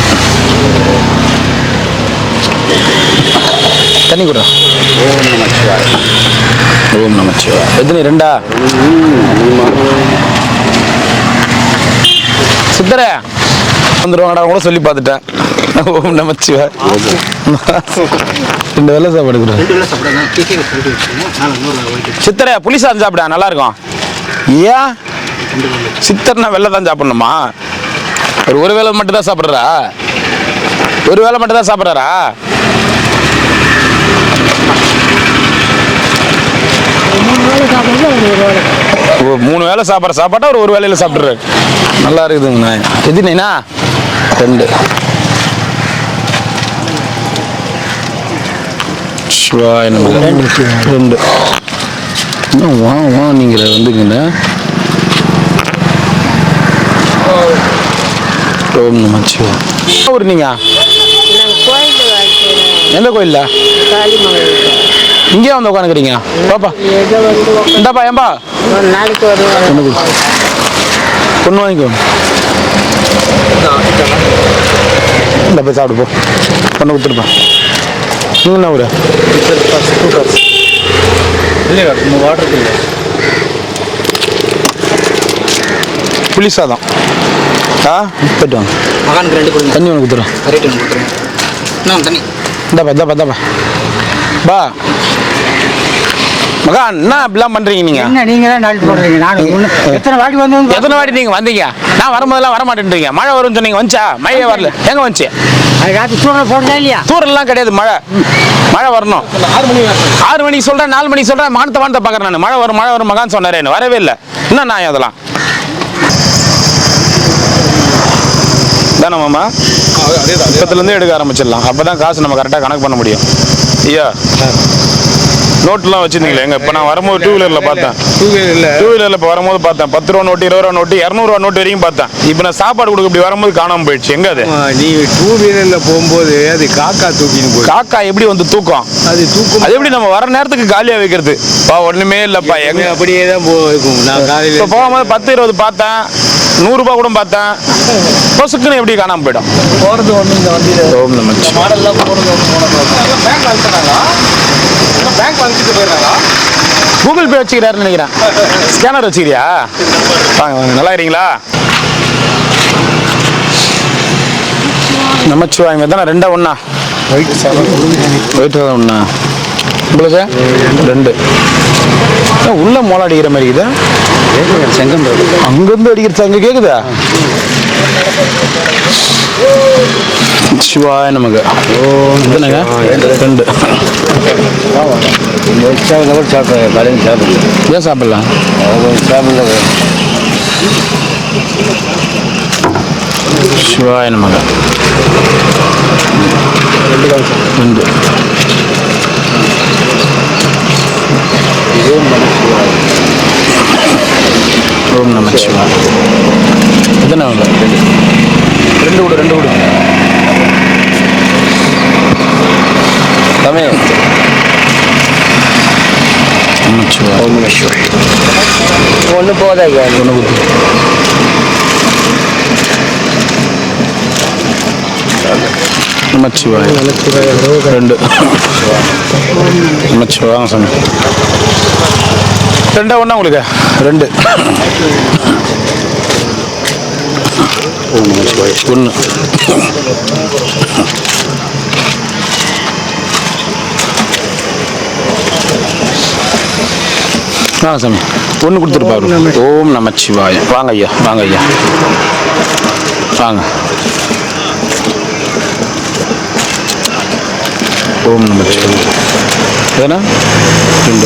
A: தண்ணி கூட. ஓம் நமச்சிவாய். எத்தனை? 2 சித்தரே வந்துருவாங்கடா கூட சொல்லி பார்த்துட்டேன். ஓம் நமச்சிவாய். 2 வெள்ளை சாப்பாடு கூட. சித்தரே புளி சாதம் சாப்பிட நல்லா இருக்கும். ஏன் சித்தர்னா வெள்ளை தான் சாப்பிடணுமா? ஒரு வேளை மட்டும் தான் சாப்பிட்றா? ஒரு வேளை மட்டும் தான் சாப்பிட்றாரா? ஓ 3 வேளை சாப்பிட்ற சாப்பாட்டா ஒரு வேளையில சாப்பிட்றாரு. நல்லா இருக்குதுங்கண்ணா. எதுனா 2 2 வா வா நீங்கள வந்துங்கண்ணா. ஓம் நமச்சிவாய். ஊர் நீங்க எந்த கோயில்ல? இங்கே வந்து உட்காந்துக்கிறீங்க. பாப்பா இந்தாப்பா, ஏன்பா
B: நாளைக்கு
A: பொண்ணு வாங்கிக்கோ. இந்த போய் சாப்பிடு போ. பொண்ணு கொடுத்துருப்பா. நீங்க என்ன ஊரு? புளி சாதம். போயிட்டு வாங்க.
C: மகானுக்கு 2 கொடுங்க.
A: தண்ணி ஒன்று கொடுத்துருவோம்.
C: கரெக்ட் ஒன்று கொடுத்துருங்க. தண்ணி.
A: இந்தாப்பா பா. மகா என்ன அப்படிலாம் பண்றீங்க நீங்க?
C: என்ன நீங்க தான் நாளைக்கு போடுறீங்க? நான் எத்தனை வாட்டி வந்து
A: எத்தனை வாட்டி நீங்க வந்தீங்க? நான் வரும்போதெல்லாம் வர மாட்டேன்றீங்க. மழை வரும்னு சொன்னீங்க, வந்துச்சா? மழையே வரல. எங்க வந்துச்சு?
C: அது ராத்திரி தூரம் போடுறதா இல்லையா?
A: தூரெல்லாம் கிடையாது. மழை வரணும். 6 மணிக்கு சொல்றேன், 4 மணிக்கு சொல்றேன், வானத்தை பாக்குறேன் நான். மழை வரும் மகான்னு சொன்னாரு, வரவே இல்லை. என்ன நான் அதெல்லாம் தானே மாமா? இப்பத்துலேருந்தே எடுக்க ஆரம்பிச்சிடலாம். அப்பதான் காசு நம்ம கரெக்டாக கணக்கு பண்ண முடியும். ஐயா நோட்டுலாம் வச்சிருந்தீங்களே எங்க? இப்போ நான் வரும்போது டூ வீலரில் பார்த்தேன். டூ வீலரில் இப்போ வரும்போது பார்த்தேன் 10 ரூபா நோட்டு, 20 ரூபா நோட்டு, 200 ரூபா நோட்டு வரைக்கும் பார்த்தேன். இப்போ நான் சாப்பாடு கொடுக்க இப்படி வரும்போது காணாமல் போயிடுச்சு. எங்க அது?
E: நீ டூ வீலர்ல போகும்போது அது காக்கா தூக்கின்னு போய்
A: காக்கா எப்படி வந்து தூக்கம்?
E: அது தூக்கம்.
A: அது எப்படி நம்ம வர நேரத்துக்கு காலியா வைக்கிறது? ஒண்ணுமே இல்லப்பா. எங்க
E: அப்படியே தான் போகும். நான் காலையில்
A: இப்போ போகும்போது 10, 20 பார்த்தேன், 100 ரூபாய் கூட பார்த்தேன். பொசுக்குன்னு எப்படி காணாமல் போயிடும்?
B: போகிறது ஒன்று இந்த வண்டியில்
A: ஓம் நமச்சிவாய.
B: மாடல்லாம் போகிறது
A: கூகுள் பே வச்சுக்கிறாருன்னு நினைக்கிறேன். ஸ்கேனர் வச்சுக்கிறியா? வாங்க வாங்க, நல்லா இருக்கீங்களா? நமச்சிவாயங்க தானே. 2 ஒண்ணா? வெயிட் தான் ஒண்ணா உங்களுக்கு? 2 உள்ள மோளம் அடிக்கிற மாதிரி இருக்குது.
B: செங்கம்
A: அங்கிருந்து அடிக்கிறது அங்கே கேக்குதா? சிவாய நமக்கு. என்னங்க 2 ஏன் சாப்பிடலாம்? சிவாய நமக்கு. 2 ஓம் நமச்சிவாய. எத்தனை 2 விடு 2 விடு.
E: தமிழ்
B: ஒன்று போதா
A: ஒன்று குத்து. நமச்சிவாய. 2 நமச்சிவாய. வாங்க சாமி. 2 ஒன்றா உங்களுக்கு? 2 1. வாங்க சாமி. 1 கொடுத்துருப்பாரு. ஓம் நமச்சிவாய. வாங்க ஐயா, வாங்க ஐயா, வாங்க. ஓம் நமச்சிவாய. எதனா 2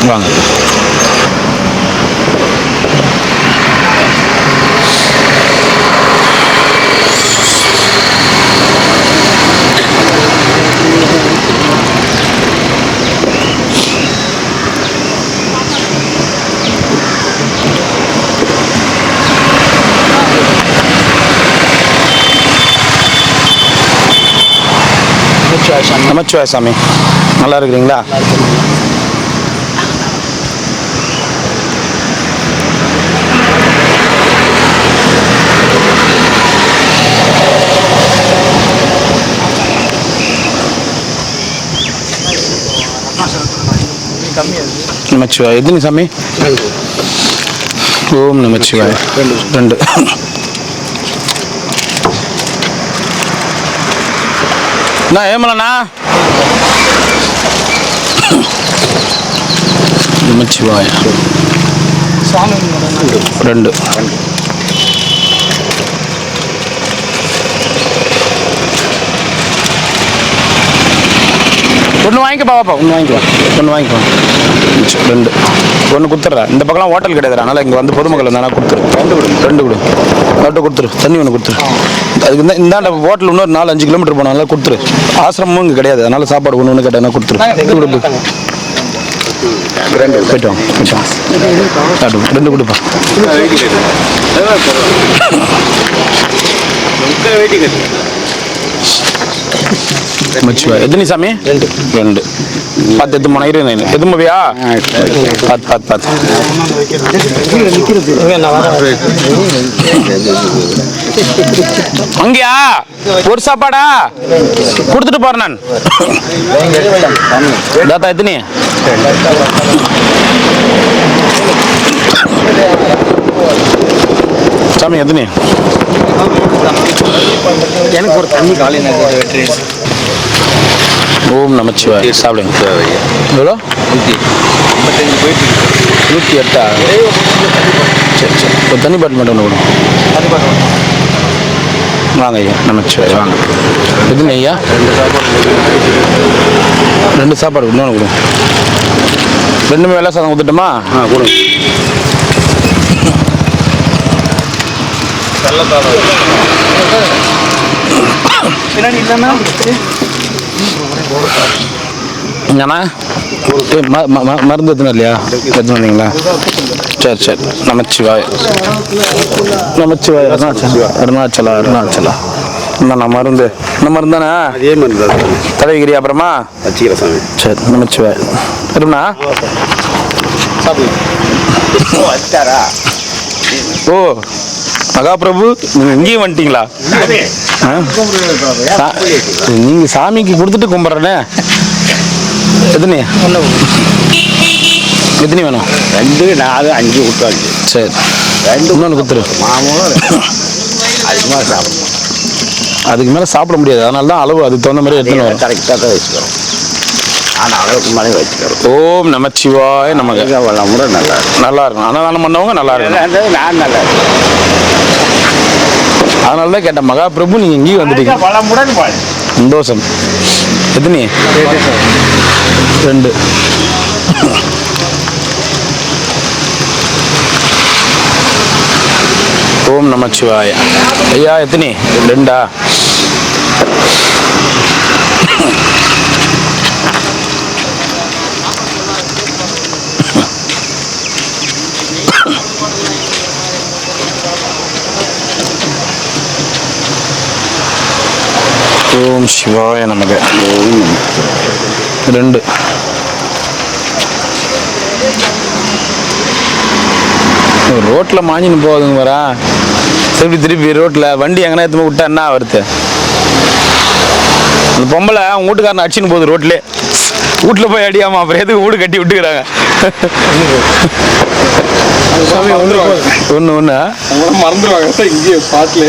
A: வாங்க. நமச்சிவாய சாமி. நல்லா இருக்கிறீங்களா? நமச்சிவாய. எத்தனை சாமி? ஓம் நமச்சிவாய. 2 நான் ஏமலண்ணா. நமச்சிவாய. 2 ஒன்று வாங்கிக்க பாப்பா. 1 வாங்கிக்கலாம். 1 வாங்கிக்கலாம். 2 1 கொடுத்துட்றேன். இந்த பக்கம்லாம் ஹோட்டல் கிடையாது, அதனால் இங்கே வந்து பொதுமக்கள் வந்தால் கொடுத்துரு. 2 கொடு. கரெக்டாக கொடுத்துரு. தண்ணி 1 கொடுத்துரு. அதுக்கு இந்தாண்ட ஹோட்டல் இன்னொரு 4-5 கிலோமீட்டர் போனால கொடுத்துரு. ஆசிரமும் இங்கே கிடையாது, அதனால் சாப்பாடு ஒன்று கேட்டேன்னா கொடுத்துரு. 2 போயிட்டு வாங்க. 2 கொடுப்பா. மச்சிவா. எத்தனை சாமி? 2 பார்த்து எத்து போனா இரு. எது மவியா? பார்த்து அங்கயா ஒரு சாப்பாடா கொடுத்துட்டு போறேன் நான். தாத்தா எத்தனை சாமி? எத்தனை
C: எனக்கு ஒரு தண்ணி காலையில் வெற்றி.
A: ஓம் நமச்சிவாய். சாப்பிடுங்க. எவ்வளோ?
C: 155 போயிட்டு
A: 108. சரி சரி. ஒரு தண்ணி பாட்டில் மட்டும் ஒன்று கொடுங்க. வாங்க ஐயா. நமச்சிவாய். வாங்க. எதுங்க ஐயா? 2 சாப்பாடு இன்னொன்று கொடுங்க. 2மே வெள்ளை சாதம் கொடுத்துட்டோமா? கொடுங்க.
C: பின்னாடி இல்லைன்னா
A: என்னண்ணா மருந்து எத்தனை இல்லையா? எத்தனை வந்தீங்களா? சரி சரி. நமச்சிவாய். நமச்சிவாய். அருணாச்சலா அருணாச்சலா. இந்தாண்ணா மருந்து. இந்த மருந்து தானே?
D: அதே மாதிரி தான்
A: தலைவிகிரி அப்புறமா
D: வச்சுக்கிற சாமி.
A: சரி. நமச்சிவாய். வரும்ண்ணா?
C: வச்சாரா?
A: ஓ மகாபிரபு, நீங்கள் இங்கேயும் வந்துட்டீங்களா? நீங்கள் சாமிக்கு கொடுத்துட்டு கும்பிட்றேனே. எத்தனை எத்தனை வேணும்?
C: 2, 4, 5 விட்டாச்சு.
A: சரி. 2 இன்னொன்று கொடுத்துரு.
C: மாமூலும் அதுக்கு மேலே சாப்பிடணும்.
A: அதுக்கு மேலே சாப்பிட முடியாது. அதனால தான் அளவு அதுக்கு தகுந்த மாதிரி எடுத்துன்னு வரும்.
C: கரெக்டாக தான் வச்சுக்கிறோம். ஆனால் அளவுக்கு மேலே வச்சுக்கிறோம்.
A: ஓம் நமச்சிவாய நமக.
C: கூட நல்லா இருக்கும்.
A: நல்லா இருக்கும். அன்னதானம் பண்ணவங்க நல்லா இருக்கும்.
C: நான் நல்லா இருக்கேன்.
A: அதனால தான் கேட்டேன். மகாபிரபு நீங்கள் இங்கேயும் வந்துட்டீங்க.
C: பழமுடன் பாடு.
A: சந்தோஷம். எத்தனை? 2. ஓம் நமச்சிவாய. ஐயா எத்தனை? 2. ஓம் சிவாய நமக. 2. ரோட்டில் மாஞ்சின்னு போகுதுங்க வரா. திருப்பி ரோட்டில் வண்டி எங்கன்னா எடுத்து விட்டா என்ன வருது? அந்த பொம்பளை அவங்க வீட்டுக்காரனை அடிச்சுன்னு போகுது ரோட்லேயே. வீட்டில் போய் அடியாமா அப்புறம் எதுக்கு வீடு கட்டி விட்டுக்கிறாங்க. ஒன்று
D: மறந்துடுவாங்க இங்கேயே பாட்டில்.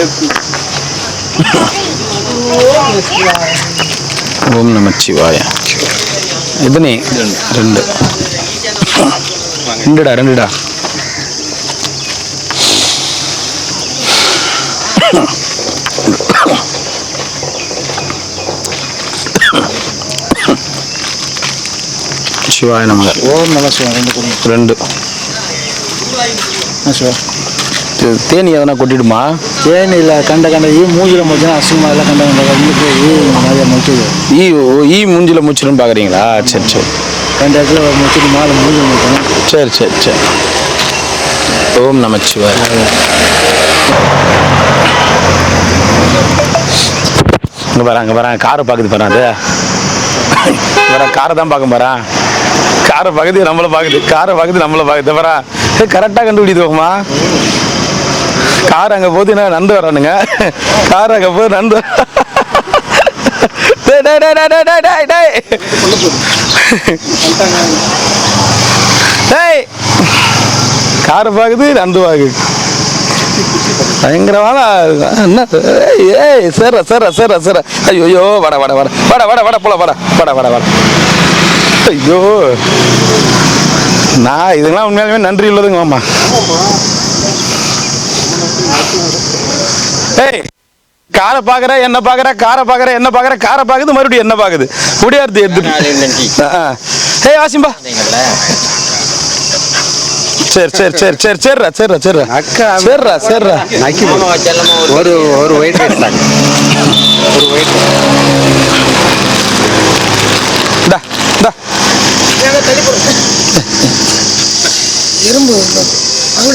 A: ஓம் நமச்சிவாய. எத்தனை? 2. 2டா. சிவாய நமக.
C: ஓம் நம சிவாய.
A: 2. தேனி எதனா கொட்டிடுமா?
B: தேனி இல்லை, கண்ட மூஞ்சில் முடிச்சுன்னா அசிங்கமாக எல்லாம் கண்ட நிறைய முடிச்சுது.
A: ஈ மூஞ்சில மூச்சுன்னு பார்க்குறீங்களா? சரி சரி.
B: 2 இடத்துல முடிச்சுட்டு மாலை மூஞ்சி முடிக்கணும்.
A: சரி சரி சரி. ஓம் நமச்சிவாய. அங்கே வரேன் காரை பார்க்குது பாரு. அது வர காரை தான் பார்க்க போகிறேன். காரை பார்க்குது நம்மளை பார்க்குது. காரை பார்க்குது நம்மளை பார்க்குது. வரா கரெக்டாக கண்டுபிடிதுமா. கார் அங்கே போது என்ன நந்து வரானுங்க. கார் அங்கே போது நந்து. காரை பார்க்குது நந்து வாகு. பயங்கரமான என்ன? ஏய் சேர. ஐயோ வட போல. ஐயோ நான் இதுக்கெல்லாம் உண்மையாலுமே நன்றி உள்ளதுங்க மாமா. ஏய் காரை பார்க்குற என்ன பார்க்குற, காரை பார்க்குற என்ன பார்க்குற, காரை பார்க்குது மறுபடியும் என்ன பார்க்குது. முடியாது எடுத்து. ஏய் வாசிம்பா. சரிடா
C: அக்கா
A: சரிடா.
C: ஒரு வெயிட்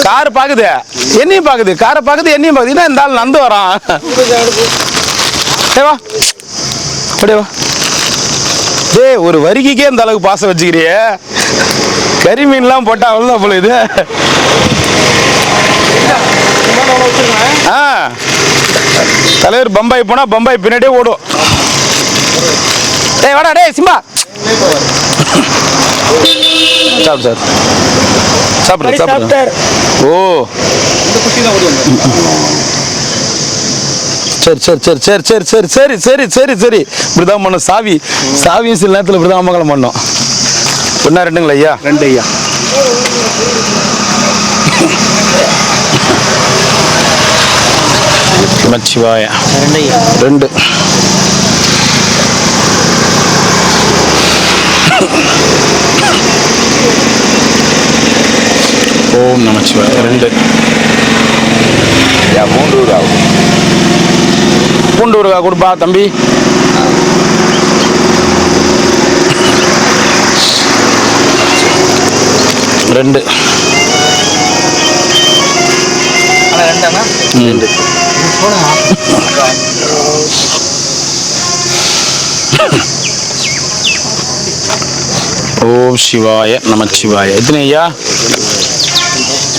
A: கார் பாக்குது என்னையும் பாக்குது. காரை பாக்குது என்னையும் பாக்குது. என்ன இந்த ஆள் நந்து வரான். வா அப்படியே வா. டேய் ஒரு வரிக்கைக்கே இந்த அளவுக்கு பாசம் வச்சுக்கிறியே. கறி மீன்லாம் போட்டா அவ்வளோதான் போல இது. தலைவர் பம்பாய் போனா பம்பாய் பின்னாடியே ஓடும். டேய் வாடா டேய் சிம்பா. சாப்பிடு. ஓ சரி சரி சரி சரி சரி சரி சரி சரி சரி சரி இப்படிதான் பண்ணோம். சாவியும் சில நேரத்தில் இப்படிதான் அமங்கலம் பண்ணோம். ஒன்றா ரெண்டுங்களா ஐயா?
D: 2 ஐயா.
A: நமச்சிவாய 2. ஓம் நமச்சிவாய 2.
E: 3 ரூபா
A: பூண்டு ஊறுகா கொடுப்பா தம்பி. ரெண்டு. ஓம் சிவாய நமச்சிவாய. எத்தனை ஐயா?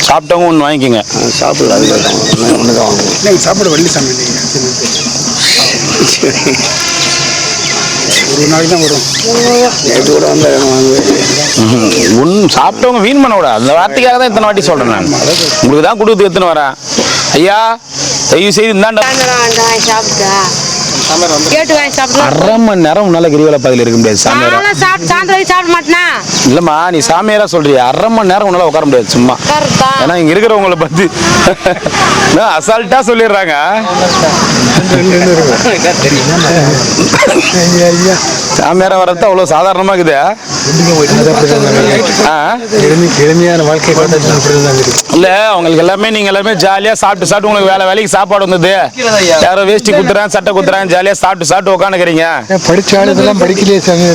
A: சாப்பிட்டவங்க ஒன்று வாங்கிக்கோங்க.
D: சாப்பிடலாம். ஒன்று தான் வாங்குவோம். சாப்பிட வள்ளி சாமி ஒரு நாளைக்கு தான் வரும். நேற்று கூட வந்து வாங்குவேன்.
A: ஒன்று சாப்பிட்டவங்க வீண் பண்ண விட. அந்த வார்த்தைக்காக தான் இத்தனை வாட்டி சொல்கிறேன் நான். உங்களுக்கு தான் கொடுத்து எத்தனை வரேன் ஐயா. தயவு செய்து இந்தாண்ட அரை மணி நேரம் உன்னால கிரிவல பாதையில் இருக்க முடியாது சாமியாரா. இல்லம்மா நீ சாமியாரா சொல்றிய, அரை மணி நேரம் உன்னால உட்கார முடியாது சும்மா. ஏன்னா இங்க இருக்கிறவங்களை பத்தி அசால்ட்டா சொல்லிடுறாங்க. சாமியாரா வர்றது அவ்வளவு சாதாரணமா இருக்குது.
B: எளிமையான வாழ்க்கை
A: இல்ல அவங்களுக்கு எல்லாமே நீங்க எல்லாமே ஜாலியா சாப்பிட்டு உங்களுக்கு வேலைக்கு சாப்பாடு வந்தது. யாரோ வேஷ்டி குத்துறான் சட்டை குத்துறான் ஜாலியா சாப்பிட்டு உட்காந்துக்கிறீங்க.
B: படிச்சாலும் இதெல்லாம் படிக்கலையே சாமி.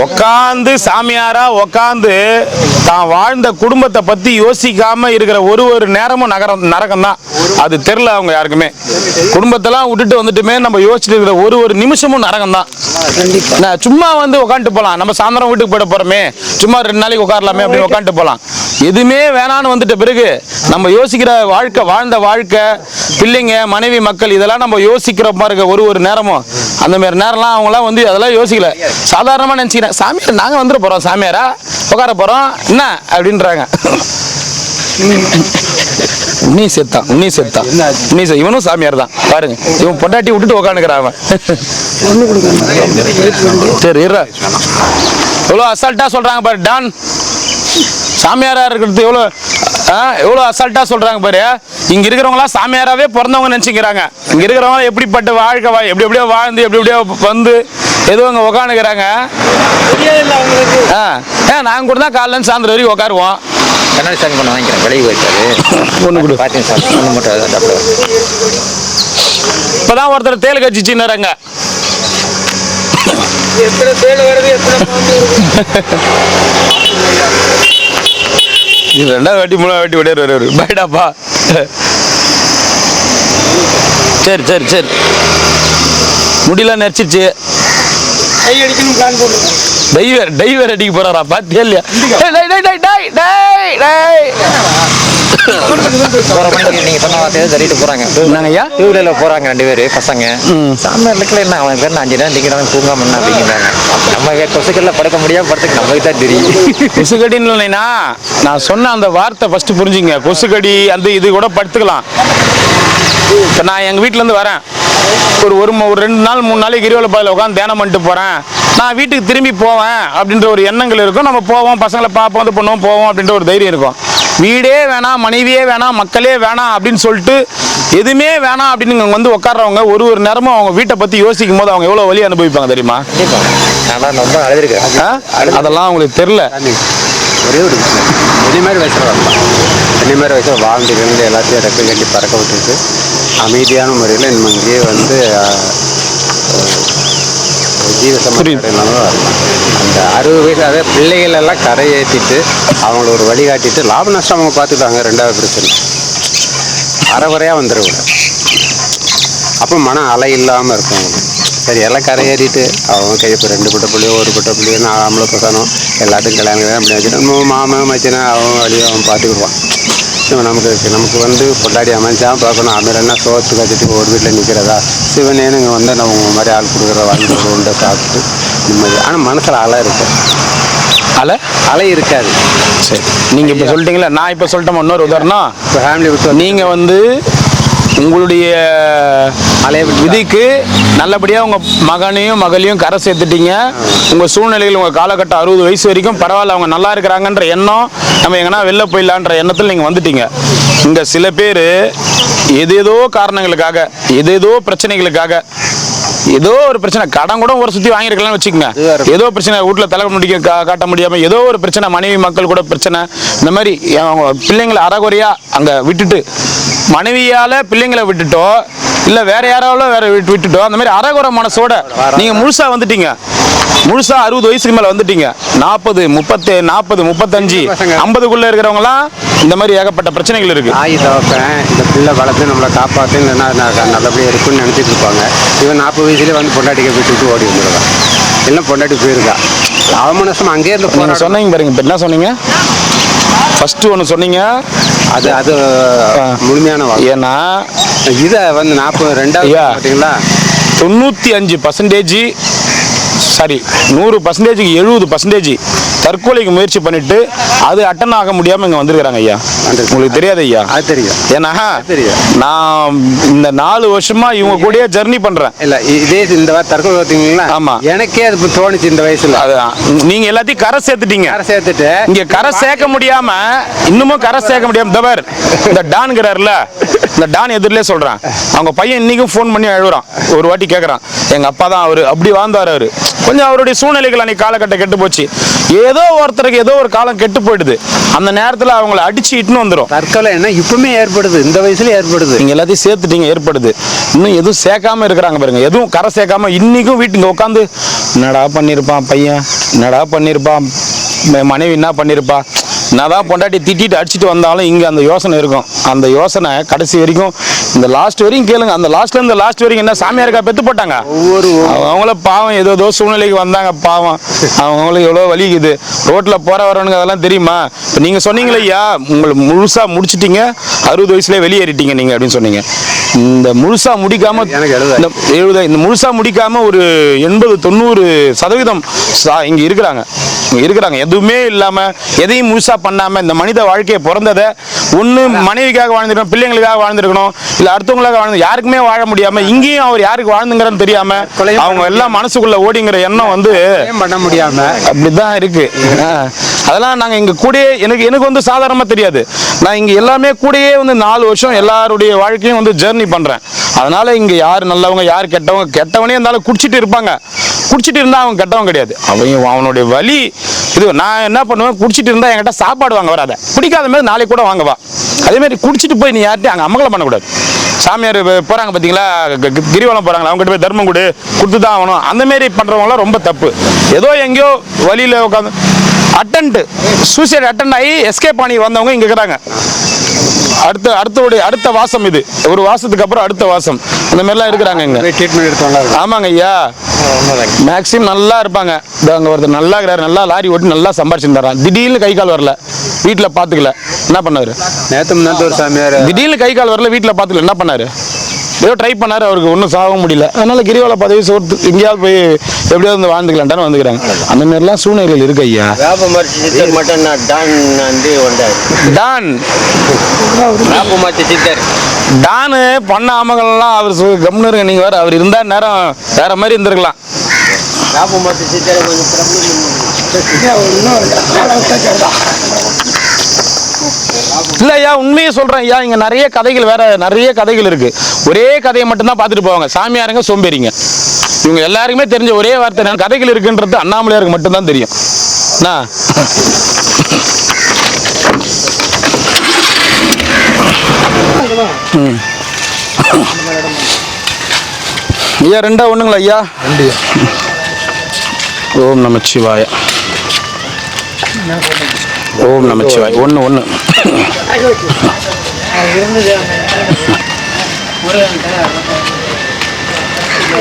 A: உட்காந்து சாமியாரா உட்காந்து தான் வாழ்ந்த குடும்பத்தை பத்தி யோசிக்காம இருக்கிற ஒரு நேரமும் நரகம் தான். அது தெரியல அவங்க யாருக்குமே. குடும்பத்தெல்லாம் விட்டுட்டு வந்துட்டுமே நம்ம யோசிச்சுட்டு இருக்கிற ஒரு நிமிஷமும் நரகம் தான். சும்மா வந்து உட்காந்துட்டு போலாம். நம்ம சாயந்தரம் வீட்டுக்கு போயிட போறோமே, சும்மா 2 நாளைக்கு உட்காரலாமே அப்படின்னு உட்காந்துட்டு போலாம். எதுவுமே வேணான்னு வந்துட்ட பிறகு நம்ம யோசிக்கிற வாழ்ந்த வாழ்க்கை, பிள்ளைங்க, மனைவி, மக்கள் இதெல்லாம் நம்ம யோசிக்கிற மாதிரி ஒரு நேரமும் அந்த மாதிரி நேரம்லாம் அவங்களாம் வந்து அதெல்லாம் யோசிக்கல. சாதாரணமா நினைச்சுக்கிறேன் சாமியார் நாங்க வந்துட போறோம், சாமியாரா உட்கார போறோம் என்ன அப்படின்றாங்க. உன்னி செத்தான் இவனும் சாமியார் தான் பாருங்க. இவன் பொண்டாட்டி விட்டுட்டு உட்காந்துக்கிறான். சரி எவ்வளோ அசால்ட்டா சொல்றாங்க பாரு. டான் சாமியாரா இருக்கிறது எவ்வளோ அசால்ட்டா சொல்றாங்க பாரு. இங்க இருக்கிறவங்களாம் சாமியாராவே பிறந்தவங்க நினைச்சுக்கிறாங்க. இங்க இருக்கிறவங்க எப்படிப்பட்ட வாழ்க்கை எப்படியோ வாழ்ந்து எப்படியோ வந்து ஏதோ அங்க உட்காந்துக்கிறாங்க. நாங்க கூட தான் காலைல சாயந்தரம் வரைக்கும் உட்காருவோம்.
C: கண்ணாடி சாமி பண்ண வாங்கிக்கிறேன். விலை வைக்காது
A: ஒண்ணு கொடு.
C: பார்த்தேன் சார். ஒன்று மட்டும்
A: இப்பதான் ஒருத்தர் தேல் கட்சிச்சுன்னாங்க.
C: எத்தனை தேல் வருது, எத்தனை
A: இது 2வது வாட்டி 3வது வாட்டி விடையாரு பைடாப்பா. சரி முடியல நெரிச்சிருச்சு. டைவர் அடிக்க போறாரா பாத்தியா இல்லையா?
C: நீங்க சொன்ன வார்த்தையை தள்ளிட்டு போறாங்க. டூ வீலர்ல போறாங்க 2 பேரு பசங்க. சாமியார் இருக்கல என்ன அவன் பேர் 5 நேரம் திங்கிறாங்க தூங்காம என்ன அப்படிங்கிறாங்க. நம்ம கொசுக்கல்ல படுக்க முடியாம படுத்துக்கு நமக்கு தான் தெரியும்.
A: கொசுக்கடின்னு இல்லைன்னா நான் சொன்ன அந்த வார்த்தை ஃபர்ஸ்ட் புரிஞ்சுங்க. கொசுக்கடி அந்த இது கூட படுத்துக்கலாம். இப்போ நான் எங்கள் வீட்டிலேருந்து வரேன், ஒரு 2 நாள் 3 நாளைக்கு கிரிவல பாதையில் உட்காந்து தியானம் பண்ணிட்டு போகிறேன். நான் வீட்டுக்கு திரும்பி போவேன் அப்படின்ற ஒரு எண்ணங்கள் இருக்கும். நம்ம போவோம், பசங்களை பார்ப்போம், இது பண்ணுவோம், போவோம் அப்படின்ற ஒரு தைரியம் இருக்கும். வீடே வேணாம், மனைவியே வேணாம், மக்களே வேணாம் அப்படின்னு சொல்லிட்டு எதுவுமே வேணாம் அப்படின்னு இங்கே வந்து உட்கார்றவங்க ஒரு நேரமும் அவங்க வீட்டை பற்றி யோசிக்கும் போது அவங்க எவ்வளோ வலி அனுபவிப்பாங்க தெரியுமா?
C: ரொம்ப அழுதுருக்கேன்.
A: அதெல்லாம் அவங்களுக்கு தெரில.
D: ஒரே ஒரு விஷயம், இனிமேல் வயசில் வரலாம். இனிமேல் வயசில் வாழ்ந்து இருந்து எல்லாத்தையும் ரெக்கை கட்டி பறக்க விட்டுட்டு அமைதியான முறையில் நம்ம இங்கேயே வந்து ஜீவசமாதினாலும் வரலாம். அந்த 60 வயசு அதே பிள்ளைகள் எல்லாம் கரை ஏற்றிட்டு அவங்கள ஒரு வழிகாட்டிட்டு லாப நஷ்டம் அவங்க பார்த்துட்டாங்க. 2வது பிரச்சனை அறகுறையாக வந்துடக்கூடாது. அப்போ மன அலை இல்லாமல் இருக்கும். சரி எல்லாம் கரை ஏறிட்டு அவங்க கையப்போ 2 பட்ட பிள்ளையோ 1 பட்ட பிள்ளையோ ஆம்பளை பசனோ எல்லாத்துக்கும் கல்யாணம் அப்படி வச்சுட்டு மாமன் மச்சினா அவன் வழியோ அவன் பார்த்துக்கிடுவான். நமக்கு வந்து பொண்டாடி அமைச்சான் பார்க்கணும். அமைரன்னா சோத்து கட்டிட்டு ஒரு வீட்டில் நிற்கிறதா சிவனேன்னு இங்கே வந்து நம்ம உங்கள் மாதிரி ஆள் கொடுக்குற வாழ்ந்து உண்டை சாப்பிட்டு நிம்மதி. ஆனால் மனசில் அலை இருக்கும். அலை இருக்காது.
A: சரி நீங்கள் இப்போ சொல்லிட்டீங்களா, நான் இப்போ சொல்லிட்டேன். இன்னொரு உதாரணம்,
D: இப்போ ஃபேமிலி விட்டு
A: நீங்கள் வந்து உங்களுடைய விதிக்கு நல்லபடியாக உங்கள் மகனையும் மகளையும் கரை சேர்த்துட்டீங்க. உங்கள் சூழ்நிலையில் உங்கள் காலகட்டம் 60 வயசு வரைக்கும் பரவாயில்ல, அவங்க நல்லா இருக்கிறாங்கன்ற எண்ணம், நம்ம எங்கன்னா வெளில போயிடலான்ற எண்ணத்தில் நீங்கள் வந்துட்டீங்க. இங்கே சில பேர் ஏதேதோ காரணங்களுக்காக, ஏதேதோ பிரச்சனைகளுக்காக, ஏதோ ஒரு பிரச்சனை, கடன் கூட ஒரு சுற்றி வாங்கியிருக்கலாம்னு வச்சுக்கோங்க, ஏதோ பிரச்சனை, வீட்டில் தலை முடிக்க காட்ட முடியாமல் ஏதோ ஒரு பிரச்சனை, மனைவி மக்கள் கூட பிரச்சனை, இந்த மாதிரி பிள்ளைங்களை அறகுறையாக அங்கே விட்டுட்டு, மனைவியால் பிள்ளைங்களை விட்டுட்டோ இல்லை வேற யாராவது வேற விட்டுட்டோ, அந்த மாதிரி அறகுறை மனசோட நீங்கள் முழுசாக வந்துட்டீங்க. முழுசா 60 வயசுக்கு மேலே வந்துட்டீங்க. 40, 30, 40, 35, 50க்குள்ளே இருக்கிறவங்களாம் இந்த மாதிரி ஏகப்பட்ட பிரச்சனைகள் இருக்கு.
D: ஆயி தவப்பேன் இந்த பிள்ளை வளர்த்து நம்மளை காப்பாற்று இல்லைன்னா நல்லபடியாக இருக்குன்னு நினச்சிட்டு இருப்பாங்க. இவன் 40 வயசுலேயே வந்து பொண்டாட்டிக்க விட்டு ஓடி வந்துடுவான், இல்லை பொண்டாட்டி போயிருக்கா. அவமனசம் அங்கேயே இருந்து
A: நீங்கள் சொன்னீங்க பாருங்க. இப்போ என்ன சொன்னீங்க? ஃபர்ஸ்ட் ஒன்று சொன்னீங்க,
D: அது முழுமையான
A: ஏன்னா
D: இதை வந்து 42 பார்த்தீங்களா,
A: 95% சாரி 100%க்கு 70% தற்கொலைக்கு முயற்சி பண்ணிட்டு அது அட்டன் ஆக முடியாம இங்க வந்திருக்காங்க ஐயா. உங்களுக்கு தெரியாது ஐயா?
D: அது தெரியும்.
A: ஏன்னா
D: தெரியும்,
A: நான் இந்த 4 வருஷமா இவங்க கூடயே ஜர்னி பண்றேன்.
D: இல்ல இதே இந்த தற்கொலை பார்த்தீங்களா? ஆமா, எனக்கே அது தோணுச்சு இந்த வயசுல.
A: நீங்க எல்லாத்தையும் கரை சேர்த்துட்டீங்க.
D: கரை சேர்த்துட்டு
A: இங்க கரை சேர்க்க முடியாம, இன்னமும் கரை சேர்க்க முடியாம தவர் இந்த டான்கிறாருல, இந்த டான் எதிரிலே சொல்றேன். அவங்க பையன் இன்னைக்கும் ஃபோன் பண்ணி அழுகுறான். ஒரு வாட்டி கேட்கறான், எங்க அப்பா தான் அவரு அப்படி வாழ்ந்தாரு, அவரு கொஞ்சம் அவருடைய சூழ்நிலைகள் அன்னைக்கு காலகட்டம் கெட்டு போச்சு, ஏதோ ஒருத்தருக்கு ஏதோ ஒரு காலம் கெட்டு போயிடுது, அந்த நேரத்தில் அவங்கள அடிச்சு இட்டுன்னு வந்துடும்.
D: தற்கொலை என்ன இப்பவுமே ஏற்படுது, இந்த வயசுல ஏற்படுது.
A: நீங்க எல்லாத்தையும் சேர்த்துட்டீங்க, ஏற்படுது. இன்னும் எதுவும் சேர்க்காம இருக்கிறாங்க பாருங்க, எதுவும் கரை சேர்க்காம இன்னைக்கும் வீட்டுங்க உட்காந்து என்னடா பண்ணியிருப்பான் பையன், என்னடா பண்ணியிருப்பான் மனைவி, என்ன பண்ணியிருப்பா, என்னதான் பொண்டாட்டி திட்டிட்டு அடிச்சுட்டு வந்தாலும் இங்கே அந்த யோசனை இருக்கும். அந்த யோசனை கடைசி வரைக்கும், இந்த லாஸ்ட் வரைக்கும் கேளுங்க, அந்த லாஸ்ட்ல இந்த லாஸ்ட் வரைக்கும் என்ன சாமியாருக்கா பெற்று போட்டாங்க. அவங்கள பாவம் ஏதோ சூழ்நிலைக்கு வந்தாங்க, பாவம் அவங்களுக்கு எவ்வளோ வலிக்குது, ரோட்டில் போற வரவனுங்க அதெல்லாம் தெரியுமா? இப்போ நீங்கள் சொன்னீங்களே ஐயா, உங்களை முழுசா முடிச்சிட்டீங்க, 60 வயசுலேயே வெளியேறிட்டீங்க நீங்கள் அப்படின்னு சொன்னீங்க. இந்த முழுசா முடிக்காம, இந்த முழுசா முடிக்காம ஒரு 80-90% இங்கே இருக்கிறாங்க. எதுவுமே இல்லாம, எதையும் முழுசா பண்ணாம, இந்த மனித வாழ்க்கையை பிறந்ததை ஒண்ணு மனைவிக்காக வாழ்ந்துருக்கணும், பிள்ளைங்களுக்காக வாழ்ந்துருக்கணும், இல்ல அடுத்தவங்களுக்காக வாழ்ந்து யாருக்குமே வாழ முடியாம, இங்கேயும் அவர் யாருக்கு வாழ்ந்துங்கிறன்னு தெரியாம அவங்க எல்லாம் மனசுக்குள்ள ஓடிங்கிற எண்ணம் வந்து
D: பண்ண முடியாம
A: அப்படிதான் இருக்கு. அதெல்லாம் நாங்க இங்க கூடயே, எனக்கு வந்து சாதாரணமா தெரியாது. நான் இங்க எல்லாமே கூடயே வந்து 4 வருஷம் எல்லாருடைய வாழ்க்கையும் வந்து ஜேர்னி பண்றேன். அதனால இங்க யார் நல்லவங்க யார் கெட்டவங்க, கெட்டவனே இருந்தாலும் குடிச்சிட்டு இருப்பாங்க, குடிச்சிட்டு இருந்தா அவன் கெட்டவன் கிடையாது, அவனுடைய வலி இது. நான் என்ன பண்ணுவேன், குடிச்சிட்டு இருந்தா என்கிட்ட சாப்பாடு வாங்க வராத, பிடிக்காத மாதிரி நாளைக்கு கூட வாங்கவா. அதே மாதிரி குடிச்சிட்டு போய் நீ யார்ட்டையும் அங்கே அமங்கலம் பண்ணக்கூடாது. சாமியார் போறாங்க பார்த்தீங்களா, கிரிவலம் போறாங்களா, அவங்ககிட்ட போய் தர்மம் கொடுத்து தான் ஆகணும். அந்த மாதிரி பண்றவங்களாம் ரொம்ப தப்பு. ஏதோ எங்கேயோ வழியில் உட்காந்து சூசைட் அட்டெண்ட் ஆகி எஸ்கேப் பண்ணி வந்தவங்க இங்கே இருக்கிறாங்க. அடுத்த வாசம் இது, ஒரு வாசத்துக்கு அப்புறம் அடுத்த வாசம், அந்த மாதிரிலாம் இருக்கிறாங்க இங்க.
D: ட்ரீட்மெண்ட் எடுத்தவங்க.
A: ஆமாங்க ஐயா, மேக்ஸிமம் நல்லா இருப்பாங்க. அங்கே ஒருத்தர் நல்லா இருக்கிறாரு, நல்லா லாரி ஓட்டி நல்லா சம்பாரிச்சுட்டு தரான். திடீர்னு கை கால் வரல, வீட்டில் பார்த்துக்கல, என்ன பண்ணாரு?
D: நேற்று ஒரு சாமியார்
A: திடீர்னு கை கால் வரல, வீட்டில் பார்த்துக்கல, என்ன பண்ணாரு? ஏதோ ட்ரை பண்ணாரு, அவருக்கு ஒன்றும் சாக முடியல. அதனால கிரிவல பதவி சோர்த்து எங்கேயாவது போய் எப்படியாவது வந்து வாழ்ந்துக்கலான்ட்டானு வந்துக்கிறாங்க. அந்த மாதிரிலாம் சூழ்நிலைகள் இருக்கு ஐயா. டான் பண்ண அமகல்லாம் அவர் கம்னு இருங்க, நீங்க வேற அவர் இருந்தா நேரம் வேற மாதிரி இருந்திருக்கலாம். இல்ல ஐயா, உண்மையை சொல்றேன் ஐயா, இங்க நிறைய கதைகள், வேற நிறைய கதைகள் இருக்கு. ஒரே கதையை மட்டும்தான் பார்த்துட்டு போவாங்க சாமியாருங்க, சோம்பேறிங்க. இவங்க எல்லாருக்குமே தெரிஞ்ச ஒரே வார்த்தை கதைகள் இருக்குன்றது அண்ணாமலையாருக்கு மட்டும்தான் தெரியும். ஐயா ரெண்டா ஒண்ணுங்களா ஐயா? ஓம் நமச்சிவாய. ஓம் நமச்சிவாய். ஒன்று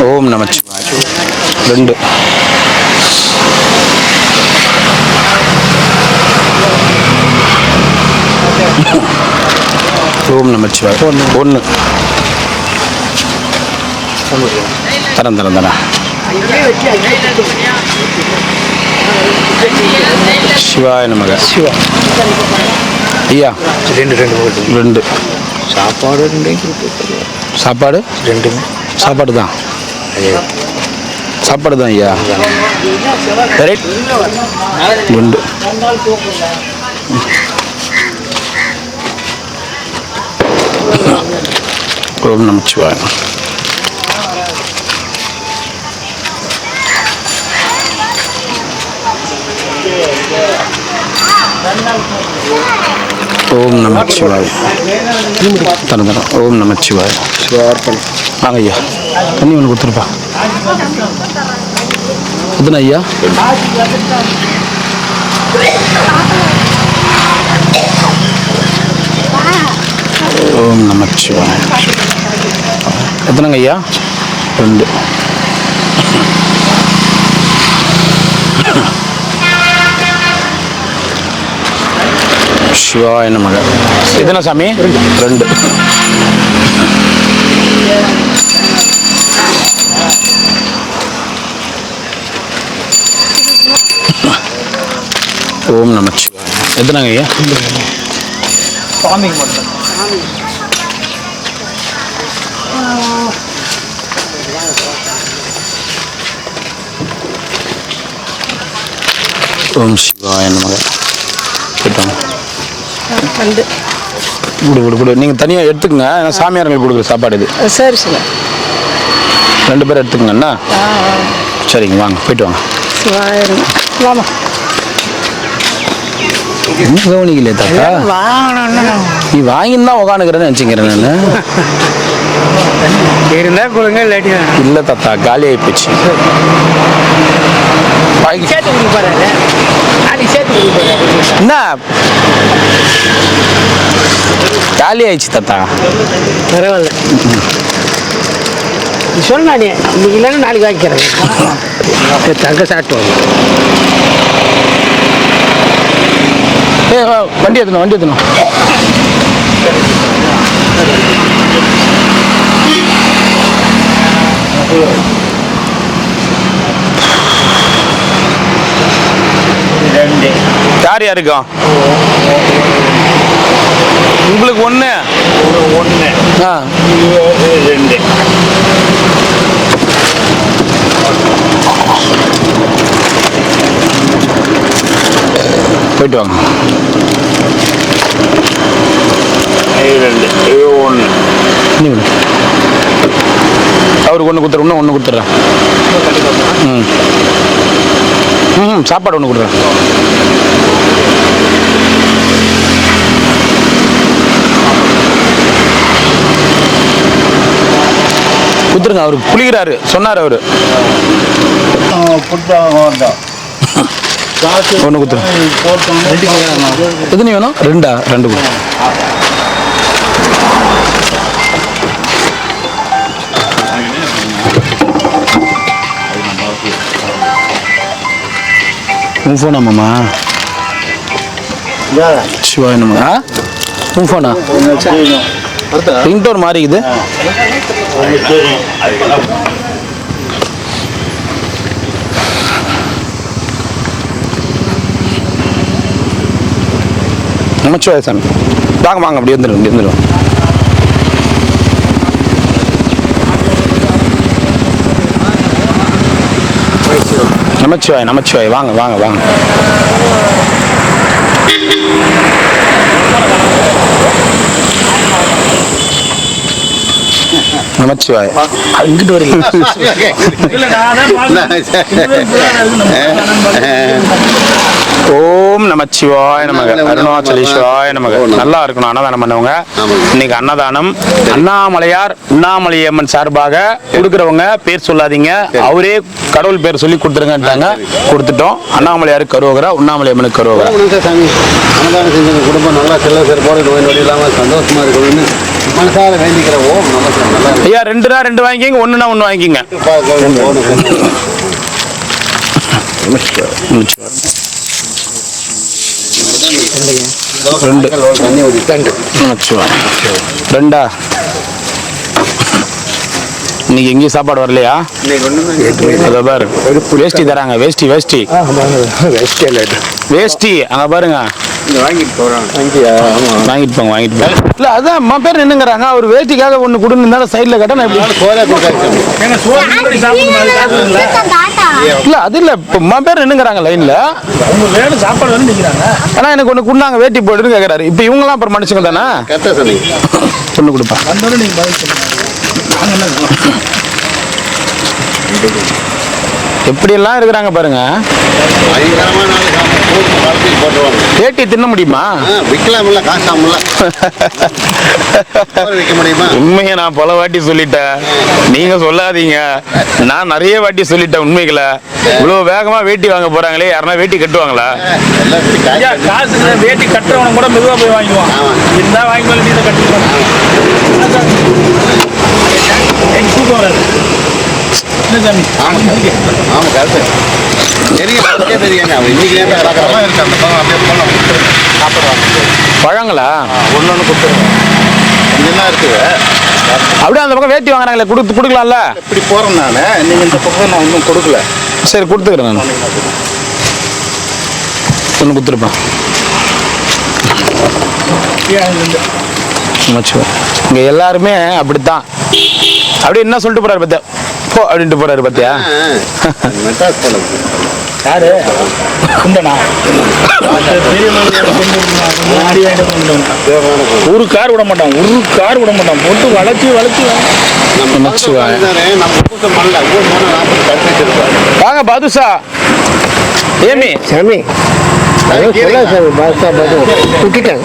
A: ஓம் நமச்சிவாய். 2 ஓம் நமச்சிவாய். 1 தரேன் சிவாய நமக. சிவா ஐயா 2
B: சாப்பாடு ரெண்டையும்
A: சாப்பாடு
B: ரெண்டுமே
A: சாப்பாடு தான் சாப்பாடு தான் ஐயா. ரைட் 2. ஓம் நமச்சிவாய. ஓம் நமச்சிவாய. தரந்தரம். ஓம் நமச்சிவாய.
B: சிவார்ப்பணம்.
A: வாங்க ஐயா, தண்ணி ஒன்று கொடுத்துருப்பா. எத்தனை ஐயா? ஓம் நமச்சிவாய. எத்தனைங்க ஐயா? 2. சிவாய நமக. எத்தனை சாமி? 2. ஓம் நமச்சிவாய. எத்தனைங்க ஐயா?
B: சாமிக்கு மட்டும்.
A: ஓம் சிவாய நமக. கேட்டோம். கொடு. நீங்கள் தனியாக எடுத்துக்கங்க. ஏன்னா சாமியார்களுக்கு கொடுக்குற சாப்பாடு இது.
F: சரி சரி.
A: 2 பேர் எடுத்துக்கங்கண்ணா. சரிங்க, வாங்க போயிட்டு வாங்க.
F: வாமா.
A: இன்னும் கவனிக்கலையே தாத்தா. நீ வாங்கின்னு தான் உக்காந்துக்கிறேன்னு நினச்சிக்கிறேன் நான்.
B: இருந்தா கொடுங்க, இல்லாட்டி
A: இல்லை தாத்தா, காலி ஆகி போச்சு.
F: சேர்த்து கொடுக்க போறாரு. நாளைக்கு சேர்த்து கொடுக்க போறாரு.
A: என்ன காலி ஆயிடுச்சு தாத்தா.
F: பரவாயில்ல. நீ சொன்னா நீ இன்னைக்கு இல்லைன்னா நாளைக்கு வாங்கிக்கிறேன். தங்க சாப்பிட்டு வாங்க.
A: வண்டி ஏற்றணும். யார் யாருக்கும்? உங்களுக்கு 1. ஆ
E: 2.
A: போயிட்டு வாங்க.
E: 1.
A: அவருக்கு 1 கொடுத்துரு. இன்னும் 1 கொடுத்துட்றேன். சாப்பாடு 1 கொடுக்குறேன். கொடுத்துருங்க. அவருக்கு புளிகிறாரு சொன்னார் அவரு. 1 கொடுத்துரு. எத்தனை வேணும்? 2. 2 கொடு. உன் ஃபோனா மாமா? சிவாய நம்ம. உன் ஃபோனா? ரிங்டோன் மாறிக்குது. நமச்சிவாய சாமி. வாங்க அப்படி வந்துடும். நமச்சிவாய். வாங்க. நமச்சிவாய். இங்கிட்டு வரீங்க. ஓம் நமச்சிவாய நமக. அருணாச்சலேஸ்வராய நமக. நல்லா இருக்கணும் அன்னதானம் பண்ணவங்க. இன்னைக்கு அன்னதானம் அண்ணாமலையார் உண்ணாமலையம்மன் சார்பாக கொடுக்குறவங்க பேர் சொல்லாதீங்க, அவரே கடவுள் பேர் சொல்லி கொடுத்துருங்கட்டாங்க. கொடுத்துட்டோம். அண்ணாமலையாருக்கு கரோகரா, உண்ணாமலையம்மனுக்கு கரோகரா.
D: சாமி அன்னதானம் செஞ்ச குடும்பம் நல்லா செல்ல சிறப்போடு நோய் நொடி இல்லாமல் சந்தோஷமா இருக்கணும்னு மனசார வேண்டிக்கிறோம். ஓம் நமஸ்காரம். நல்லா
A: ஐயா 2னா 2 வாங்கிக்கிங்க, 1னா 1 வாங்கிக்கிங்க. ரெண்டா? இன்னைக்கு எங்கேயும் சாப்பாடு வரலையா? அதை பாரு, வேஷ்டி தராங்க. வேஷ்டி அங்க பாருங்க.
D: வாங்கிட்டு போறாங்க.
A: வாங்கிட்டு போங்க இல்ல அதான் அம்மா பேர் நின்னுங்கிறாங்க. அவர் வேட்டிக்காக ஒண்ணு கொடுன்னு இருந்தாலும் சைடுல கேட்டா நான் எப்படி இல்ல அது இல்ல இப்ப அம்மா பேர் நின்னுங்கிறாங்க லைன்ல.
B: அவங்க வேணும் சாப்பாடு வந்து நிற்கிறாங்க.
A: ஆனா எனக்கு ஒண்ணு குண்டாங்க வேட்டி போட்டுன்னு கேக்குறாரு. இப்ப இவங்க எல்லாம் அப்புறம் மனுஷங்க தானே.
D: கரெக்டா சொன்னீங்க.
A: பொண்ணு கொடுப்பா
B: வந்தோட நீங்க பதில் சொல்லுங்க. நாங்க என்ன
A: எப்படி எல்லாம் இருக்கிறாங்க பாருங்க.
D: பயங்கரமான போட்டுருவாங்க.
A: வேட்டி தின்ன முடியுமா?
D: விற்கலாம்ல, காசாமல விற்க முடியுமா?
A: உண்மையை நான் பல வாட்டி சொல்லிட்டேன், நீங்க சொல்லாதீங்க. நான் நிறைய வாட்டி சொல்லிட்டேன் உண்மைகளை. இவ்வளவு வேகமா வேட்டி வாங்க போறாங்களே, யாருன்னா வேட்டி கட்டுவாங்களா?
B: காசு வேட்டி கட்டுறவன கூட மெதுவா போய் வாங்குவான். இருந்தா வாங்கி நீ கட்டிடுவான். தூக்கம் வராது. என்ன சாமி?
D: ஆமா கரெக்டு. தெரியுங்க அவர் இன்னைக்கு
A: பழங்களா
D: ஒன்று கொடுத்துருவோம். இதெல்லாம் இருக்குது.
A: அப்படியே அந்த பக்கம் வேட்டி வாங்குறாங்களே, கொடுக்கலாம்ல.
D: இப்படி போகிறேன் நான். நீங்கள் இந்த பக்கம் நான் இன்னும் கொடுக்கல.
A: சரி கொடுத்துக்கிறேன் நான். ஒன்று கொடுத்துருப்பேன். இங்க எல்லாருமே அப்படித்தான். அப்படி என்ன சொல்லிட்டு போறாரு பத்தியா, போ அப்படின்ட்டு போறாரு பத்தியா.
D: மெட்ராஸ் போல
B: யாரு குண்டனா? ஒரு கார் விட மாட்டான், ஒரு கார் விட மாட்டான். போட்டு வளைச்சி
A: வாங்க பாதுஷா. ஏமி
F: சாமி விட்டுட்டேன்.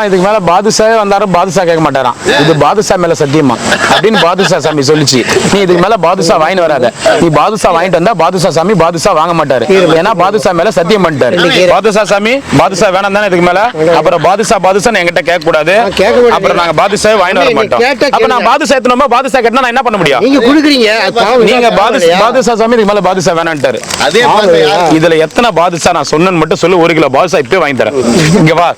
A: இதுக்கு மேல பாதுஷாவே வந்தாரும் பாதுஷா கேட்க மாட்டாராம். இது பாதுஷா மேல சத்தியமா அப்படின்னு பாதுஷா சாமி சொல்லிச்சு. நீ இதுக்கு மேல பாதுஷா வாங்கிட்டு வராத. நீ பாதுஷா வாங்கிட்டு வந்தா பாதுஷா சாமி பாதுஷா வாங்க மாட்டாரு. ஏன்னா பாதுஷா மேல சத்தியம் பண்ணிட்டாரு. பாதுஷா சாமி பாதுஷா வேணாம் தானே இதுக்கு மேல. அப்புறம் பாதுஷா என்கிட்ட கேட்க கூடாது. அப்புறம் நாங்க பாதுஷாவே வாங்கிட்டு வர மாட்டோம். அப்ப நான் பாதுஷா எத்தனமா பாதுஷா கேட்டா நான் என்ன பண்ண முடியும்?
F: நீங்க குடுக்குறீங்க.
A: நீங்க பாதுஷா சாமி இதுக்கு மேல பாதுஷா வேணான்ட்டாரு. இதுல எத்தனை பாதுஷா நான் சொன்னேன்னு மட்டும் சொல்லு. 1 கிலோ பாதுஷா இப்பவே வாங்கி தரேன். இங்க வா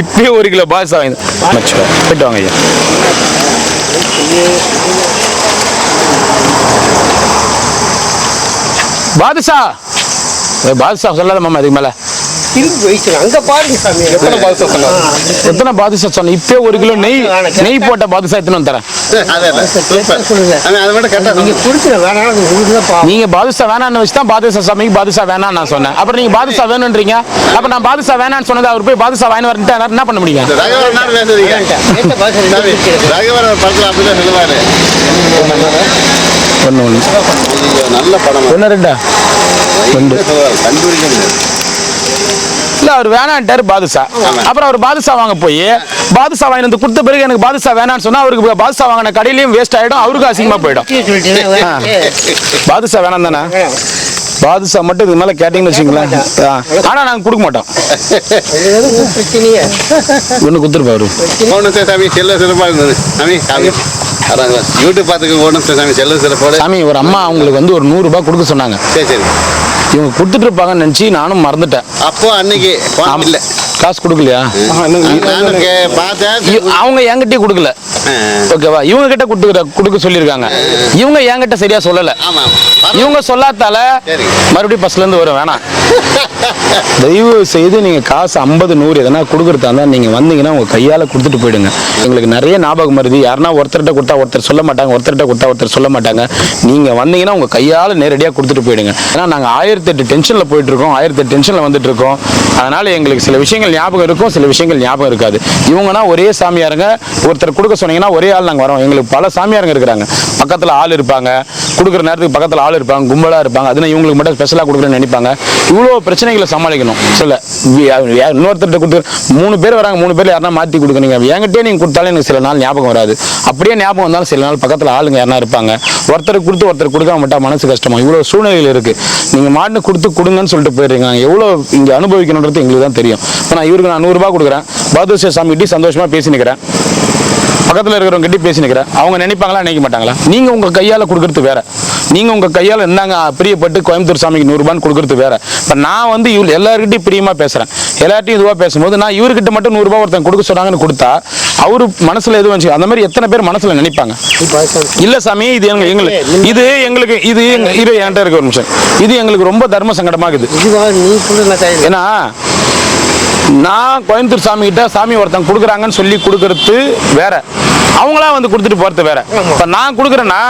A: இப்பவே 1 கிலோ பாதுஷா வாங்கி போயிட்டு வாங்க ஐயா. பாதுஷா சொல்லாத மாமா இதுக்கு மேல.
F: அங்க பாருங்க சாமி.
A: எத்தனை பாதுஷா சொன்ன? இப்பவே 1 கிலோ நெய் போட்ட பாதுஷா எத்தனை தரேன். நீங்க பாதுஷா வேணான்னு வச்சுதான் பாதுஷா சாமிக்கு பாதுஷா வேணான்னு நான் சொன்னேன். அப்புறம் நீங்க பாதுஷா வேணும்ன்றீங்க. அப்ப நான் பாதுஷா வேணான்னு சொன்னது அவர் போய் பாதுஷா வாங்கி வரட்டு என்ன பண்ண முடியும்?
D: நல்ல படம்.
A: 1 2
D: கண்டுபிடிக்க
A: இல்ல அவர் வேணான்ட்டாரு பாதுஷா. அப்புறம் அவர் பாதுஷா வாங்க போய் பாதுஷா வாங்கி வந்து கொடுத்த பிறகு எனக்கு பாதுஷா வேணான்னு சொன்னா அவருக்கு பாதுஷா வாங்கின கடையிலயும் வேஸ்ட் ஆயிடும், அவருக்கு அசிங்கமா போயிடும். பாதுஷா வேணாம் தானே. பாதுஷா மட்டும் இது மேல கேட்டீங்கன்னு வச்சுங்களேன். ஆனா நாங்க கொடுக்க மாட்டோம். ஒண்ணு கொடுத்துருப்பாரு. சாமி ஒரு அம்மா அவங்களுக்கு வந்து ஒரு 100 ரூபாய் கொடுக்க சொன்னாங்க. இவங்க கொடுத்துட்டு இருப்பாங்கன்னு நினைச்சு நானும் மறந்துட்டேன்.
D: அப்போ அன்னைக்கு
A: காசு கொடுக்கலையா? அவங்க என்கிட்டயே கொடுக்கல. ஓகேவா? இவங்க கிட்ட கொடுக்க சொல்லியிருக்காங்க. இவங்க என்கிட்ட சரியா சொல்லல. இவங்க சொல்லாதால மறுபடியும் பஸ்ல இருந்து வரும். வேணாம், தயவு செய்து நீங்க காசு 50 100 எதனா கொடுக்கறதா இருந்தா நீங்க வந்தீங்கன்னா உங்க கையால கொடுத்துட்டு போயிடுங்க. எங்களுக்கு நிறைய ஞாபகம் வருது. யாருன்னா ஒருத்தர்கிட்ட கொடுத்தா ஒருத்தர் சொல்ல மாட்டாங்க, ஒருத்தர்கிட்ட கொடுத்தா ஒருத்தர் சொல்ல மாட்டாங்க. நீங்க வந்தீங்கன்னா உங்க கையால நேரடியா கொடுத்துட்டு போயிடுங்க. ஏன்னா நாங்க 1008 டென்ஷன்ல போயிட்டு இருக்கோம், 1008 டென்ஷன்ல வந்துட்டு இருக்கோம். அதனால எங்களுக்கு சில விஷயங்கள் ஞாபகம் இருக்கும், சில விஷயங்கள் ஞாபகம் இருக்காது. இவங்கன்னா ஒரே சாமியாருங்க, ஒருத்தர் கொடுக்க சொன்னீங்கன்னா ஒரே ஆள் நாங்க வரோம். எங்களுக்கு பல சாமியாருங்க இருக்கிறாங்க, பக்கத்துல ஆள் இருப்பாங்க, கொடுக்குற நேரத்துக்கு பக்கத்துல ஆள் இருப்பாங்க, கும்பலா இருப்பாங்க. அதுனா இவங்களுக்கு மட்டும் ஸ்பெஷலா கொடுக்குறேன்னு நினைப்பாங்க. இவ்வளோ பிரச்சனைகளை சமாளிக்கணும். சொல்ல இன்னொருத்தர் கொடுத்து 3 பேர் வராங்க, 3 பேர் யாருன்னா மாற்றி கொடுக்குறீங்க. என்கிட்டே நீங்க கொடுத்தாலும் எனக்கு சில நாள் ஞாபகம் வராது. அப்படியே ஞாபகம் வந்தாலும் சில நாள் பக்கத்துல ஆளுங்க யாருன்னா இருப்பாங்க. ஒருத்தருக்கு கொடுத்து ஒருத்தர் கொடுக்காம விட்டா மனசு கஷ்டமா. இவ்வளவு சூழ்நிலைகள் இருக்கு. நீங்க மாட்டு கொடுங்கன்னு சொல்லிட்டு போயிடுறீங்க. எவ்வளவு இங்க அனுபவிக்கணுன்றது எங்களுக்கு தான் தெரியும். இப்போ நான் இவருக்கு 100 ரூபாய் கொடுக்குறேன், பாதுஷா சாமி கிட்ட சந்தோஷமா பேசி நிற்கிறேன், பக்கத்தில் இருக்கிறவங்க கிட்ட பேசி நிற்கிறேன். அவங்க நினைப்பாங்களா நினைக்க மாட்டாங்களா? நீங்க உங்க கையால கொடுக்கறது வேற. நீங்க உங்க கையால இருந்தாங்க பிரியப்பட்டு கோயம்புத்தூர் சாமிக்கு 100 ரூபான்னு கொடுக்கறது வேற. இப்ப நான் வந்து எல்லார்கிட்டையும் பிரியமா பேசுறேன். எல்லார்ட்டையும் இதுவா பேசும்போது நான் இவர்கிட்ட மட்டும் 100 ரூபாய் ஒருத்தன் கொடுக்க சொன்னாங்கன்னு கொடுத்தா அவரு மனசுல எதுவும் வச்சு அந்த மாதிரி எத்தனை பேர் மனசுல நினைப்பாங்க? இல்ல சாமி, இது எங்களுக்கு இது என்கிட்ட இருக்க ஒரு நிமிஷம், இது எங்களுக்கு ரொம்ப தர்ம சங்கடமாகுது. ஏன்னா நான் கோயம்புத்தூர் சாமி கிட்ட சாமி ஒருத்தன் கொடுக்குறாங்கன்னு சொல்லி கொடுக்கறது வேற, அவங்களா வந்து கொடுத்துட்டு போறது வேற. இப்ப நான் கொடுக்குறேன்னா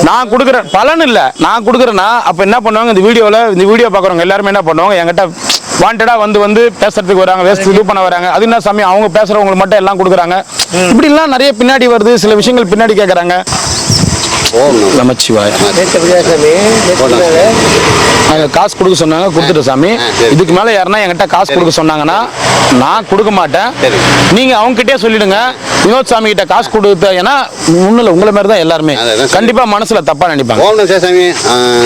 A: நான் கொடுக்குறேன் பலன் இல்ல, நான் கொடுக்குறேன்னா அப்ப என்ன பண்ணுவாங்க, இந்த வீடியோ பாக்குறவங்க எல்லாருமே என்ன பண்ணுவாங்க, என்கிட்ட வாண்டடா வந்து பேசுறதுக்கு வராங்க, வேஸ்ட் இது பண்ண வராங்க. அது என்ன சாமி, அவங்க பேசுறவங்களுக்கு மட்டும் எல்லாம் கொடுக்குறாங்க, இப்படி எல்லாம் நிறைய பின்னாடி வருது, சில விஷயங்கள் பின்னாடி கேட்கறாங்க. நமச்சிவாய். காசு கொடுக்க சொன்னாங்க, கொடுத்துட்டு சாமி. இதுக்கு மேல யாருன்னா என்கிட்ட காசு கொடுக்க சொன்னாங்கன்னா நான் கொடுக்க மாட்டேன். நீங்க அவங்க கிட்டே சொல்லிடுங்க, வினோத் சாமி கிட்ட காசு கொடுத்த, ஏன்னா முன்னில் உங்களை மாதிரி தான் எல்லாருமே கண்டிப்பா மனசுல தப்பா நினைப்பாங்க.
G: ஓம் நம சாமி,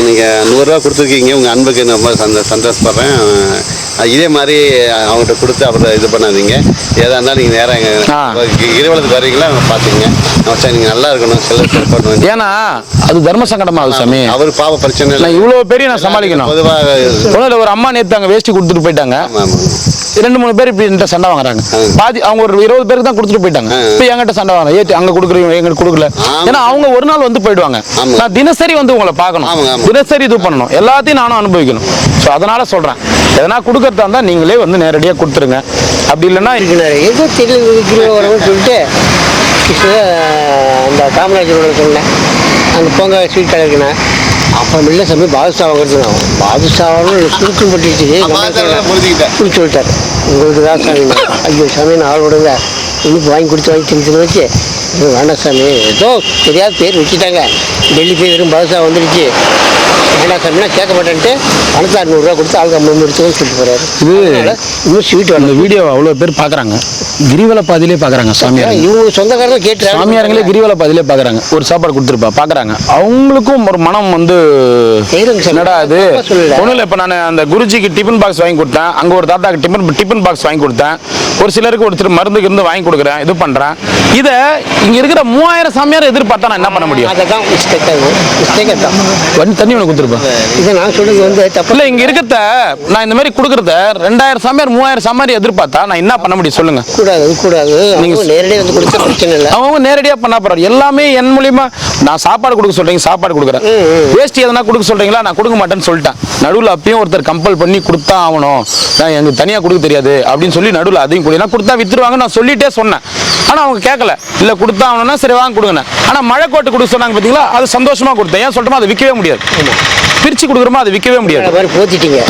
G: நீங்க 100 ரூபா கொடுத்துருக்கீங்க, உங்க அன்புக்கு ரொம்ப சந்தோஷப்படுறேன். இதே மாதிரி அவங்ககிட்ட கொடுத்து அவரை இது பண்ணாதீங்க. ஏதா இருந்தாலும் நீங்க நேரம் கிரிவலத்துக்கு வர்றீங்களா பாத்துங்க, நீங்க நல்லா இருக்கணும்.
A: ஏன்னா அது தர்ம சங்கடமா ஆகுது சாமி.
G: அவர் பாவ பிரச்சனை இல்லை,
A: இவ்வளவு பெரிய நான் சமாளிக்கணும். பொதுவாக ஒரு அம்மா நேத்து அங்க வேஷ்டி கொடுத்துட்டு போயிட்டாங்க, 2-3 பேர் இப்படி சண்டை வாங்குறாங்க. பாதி அவங்க ஒரு 20 பேருக்கு தான் கொடுத்துட்டு போயிட்டாங்க. இப்ப என்கிட்ட சண்டை வாங்க, ஏத்தி அங்க கொடுக்குறீங்க எங்களுக்கு கொடுக்கல. ஏன்னா அவங்க ஒரு நாள் வந்து போயிடுவாங்க, நான் தினசரி வந்து உங்களை பார்க்கணும், தினசரி இது பண்ணணும், எல்லாத்தையும் நானும் அனுபவிக்கணும். ஸோ அதனால சொல்றேன், எதனா கொடுக்கறதா இருந்தா நீங்களே வந்து நேரடியாக கொடுத்துருங்க. அப்படி இல்லைன்னா
F: ஏதோ தெரியல சொல்லிட்டு அந்த காமராஜரோட சொன்னேன், அங்கே போங்க ஸ்வீட் கடை இருக்குண்ணே. அப்புறம் இல்லை சாமி பாதுஷா வாங்குறது, பாதுஷாவும் சுருக்கம் பட்டுச்சு குடிச்சு விட்டார். உங்களுக்கு தான் சாமி, ஐயோ சாமி நான் ஆள் விடுங்க, இன்னும் வாங்கி தின்னு வச்சு வேண்டாம் சாமி, ஏதோ தெரியாத பேர் வச்சுட்டாங்க, டெல்லி போய் வெறும் பாதுஷா வந்துடுச்சு, வேண்டாம் சாமினா கேட்க மாட்டேன்ட்டு பணத்தை 600 ரூபா கொடுத்து ஆளுக்கு 50 எடுத்துன்னு சொல்லிட்டு போறாரு. இது இன்னும் ஸ்வீட் அந்த வீடியோ
A: அவ்வளோ பேர் பார்க்குறாங்க, கிரிவல பாதியிலே பார்க்குறாங்க சாமியார்.
F: இவங்க சொந்தக்காரங்க கேட்டு
A: சாமியாரங்களே கிரிவல பாதியிலே பார்க்குறாங்க, ஒரு சாப்பாடு கொடுத்துருப்பா பார்க்குறாங்க. அவங்களுக்கும் ஒரு மனம் வந்து என்னடா அது ஒன்றும் இல்லை. இப்போ நான் அந்த குருஜிக்கு டிஃபன் பாக்ஸ் வாங்கி கொடுத்தேன், அங்கே ஒரு தாத்தாக்கு டிஃபன் பாக்ஸ் வாங்கி கொடுத்தேன், ஒரு சிலருக்கு ஒருத்தர் மருந்துக்கு இருந்து வாங்கி கொடுக்குறேன், இது பண்ணுறேன். இதை இங்கே இருக்கிற 3000 சாமியார் எதிர்பார்த்தா நான் என்ன பண்ண முடியும்? தண்ணி ஒன்று கொடுத்துருப்பேன்.
F: இதை நான் சொல்றது வந்து தப்பு
A: இல்லை, இங்கே இருக்கிறத நான் இந்த மாதிரி கொடுக்குறத 2000 சாமியார் 3000 சாமியார் எதிர்பார்த்தா நான் என்ன பண்ண முடியும் சொல்லுங்க?
F: கூடாது. நீங்க நேரடியாக வந்து கொடுத்த பிரச்சனை இல்லை,
A: அவங்க நேரடியாக பண்ணா போறாரு. எல்லாமே என் மூலியமா நான் சாப்பாடு கொடுக்க சொல்றீங்க, சாப்பாடு கொடுக்குறேன். வேஸ்ட் எதனா கொடுக்க சொல்றீங்களா, நான் கொடுக்க மாட்டேன்னு சொல்லிட்டேன். நடுவில் அப்பயும் ஒருத்தர் கம்பல் பண்ணி கொடுத்தா ஆகணும், நான் எனக்கு தனியாக கொடுக்க தெரியாது அப்படின்னு சொல்லி நடுவில் அதையும் கூட நான் கொடுத்தா வித்துருவாங்க நான் சொல்லிட்டே சொன்னேன். ஆனால் அவங்க கேட்கல, இல்லை கொடுத்தா ஆகணும்னா சரி வாங்க கொடுங்க. ஆனால் மழை கோட்டு கொடுக்க சொன்னாங்க பார்த்தீங்களா, அது சந்தோஷமா கொடுத்தேன். ஏன் சொல்லிட்டோமோ அதை விற்கவே முடியாது, பிரிச்சு கொடுக்குறோமா அதை விற்கவே முடியாது.
F: போத்திட்டீங்க.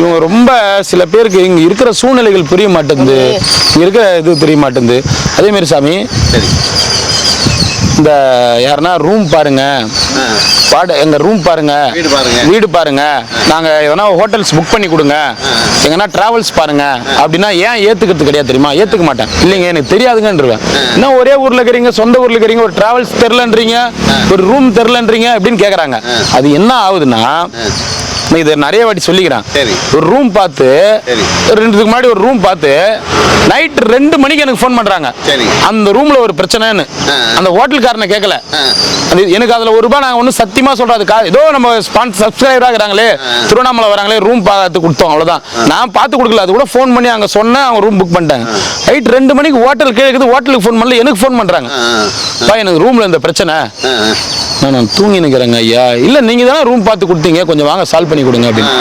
A: இவங்க ரொம்ப சில பேருக்கு இங்க இருக்கிற சூழ்நிலைகள் புரிய மாட்டேங்குது, இங்க இருக்கிற இது தெரிய மாட்டேங்குது. அதே மாதிரி சாமி, இந்த யாருன்னா ரூம் பாருங்க, எங்க ரூம் பாருங்க, வீடு பாருங்க, நாங்க எதனா ஹோட்டல்ஸ் புக் பண்ணி கொடுங்க, எங்கன்னா டிராவல்ஸ் பாருங்க அப்படின்னா ஏன் ஏத்துக்கிறது கிடையாது தெரியுமா? ஏத்துக்க மாட்டேன். இல்லைங்க எனக்கு தெரியாதுங்கன்றேன். இன்னும் ஒரே ஊர்ல இருக்கிறீங்க, சொந்த ஊர்ல இருக்கிறீங்க, ஒரு டிராவல்ஸ் தெரிலன்றீங்க, ஒரு ரூம் தெரிலன்றீங்க அப்படின்னு கேக்குறாங்க. அது என்ன ஆகுதுன்னா, இது நிறைய வாட்டி சொல்லிக்கிறேன், ஒரு ரூம் பார்த்து 2 நாளுக்கு முன்னாடி ஒரு ரூம் பார்த்து நைட் 2 மணிக்கு எனக்கு ஃபோன் பண்றாங்க, அந்த ரூம்ல ஒரு பிரச்சனைன்னு. அந்த ஹோட்டல்காரனை கேட்கல, எனக்கு அதுல ₹1 நாங்க ஒன்னும் சத்தியமா சொல்றாது, ஏதோ நம்ம சப்ஸ்கிரைபர் ஆகுறாங்களே, திருவண்ணாமலை வராங்களே, ரூம் பார்த்து கொடுத்தோம் அவ்வளவுதான். நான் பார்த்து கொடுக்கல, அது கூட ஃபோன் பண்ணி அங்க சொன்னேன், அவங்க ரூம் புக் பண்ணிட்டாங்க. நைட் 2 மணிக்கு ஹோட்டல் கேட்குது, ஹோட்டலுக்கு ஃபோன் பண்ணல, எனக்கு ஃபோன் பண்றாங்க, எனக்கு ரூம்ல இந்த பிரச்சனை, நான் தூங்கி நிற்கிறேங்க ஐயா. இல்ல நீங்க தானே ரூம் பார்த்து கொடுத்தீங்க, கொஞ்சம் வாங்க சால்வ் பண்ணி கொடுங்க அப்படின்னு.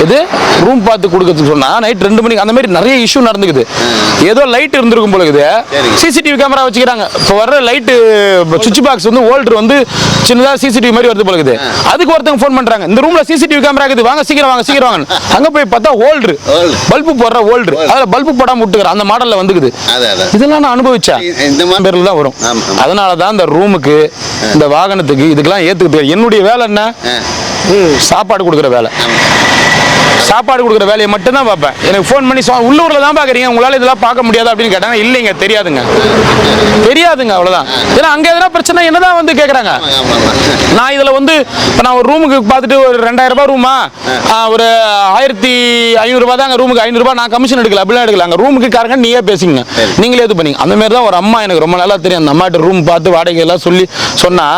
A: இது ரூம் பார்த்து கொடுக்கறதுக்கு சொன்னா நைட் 2 மணிக்கு அந்த மாதிரி நிறைய இஷ்யூ நடந்துக்குது. ஏதோ லைட் இருந்திருக்கும் போல இருக்குது, சிசிடிவி கேமரா வச்சுக்கிறாங்க. இப்போ வர்ற லைட்டு சுவிட்ச் பாக்ஸ் வந்து ஹோல்டர் வந்து சின்னதாக சிசிடிவி மாதிரி வருது போல இருக்குது. அதுக்கு ஒருத்தவங்க ஃபோன் பண்றாங்க, இந்த ரூம்ல சிசிடிவி கேமரா இருக்குது, வாங்க சீக்கிரம் வாங்க சீக்கிரம் வாங்க. அங்க போய் பார்த்தா ஹோல்டர், பல்பு போடுற ஹோல்டர், அதுல பல்பு போடாம விட்டுக்கிற அந்த மாடல்ல வந்துக்குது. இதெல்லாம் நான் அனுபவிச்சேன், இந்த பேர்ல தான் வரும். அதனாலதான் இந்த ரூமுக்கு, இந்த வாகனத்துக்கு, இதுக்கெல்லாம் ஏத்துக்கிட்டு என்னுடைய வேலை என்ன, சாப்பாடு கொடுக்குற வேலை. சாப்பாடு கொடுக்குற வேலையை மட்டும் தான் பார்ப்பேன். எனக்கு ஃபோன் பண்ணி உள்ளூர்ல தான் பார்க்குறீங்க, உங்களால் இதெல்லாம் பார்க்க முடியாது அப்படின்னு கேட்டாங்க. இல்லைங்க தெரியாதுங்க அவ்வளோதான். ஏன்னா அங்கே எதனா பிரச்சனை என்னதான் வந்து கேட்குறாங்க. நான் இதில் வந்து இப்போ நான் ஒரு ரூமுக்கு பார்த்துட்டு ஒரு 2000 ரூபாய் ரூமா, ஒரு 1500 ரூபா தான் ரூமுக்கு, 500 ரூபாய் நான் கமிஷன் எடுக்கல, அப்படிலாம் எடுக்கல. அங்கே ரூமுக்கு காரங்க நீயே பேசிங்க, நீங்களே இது பண்ணீங்க. அந்த மாதிரி தான் ஒரு அம்மா எனக்கு ரொம்ப நல்லா தெரியும், அந்த அம்மாட்ட ரூம் பார்த்து வாடகை எல்லாம் சொல்லி சொன்னா,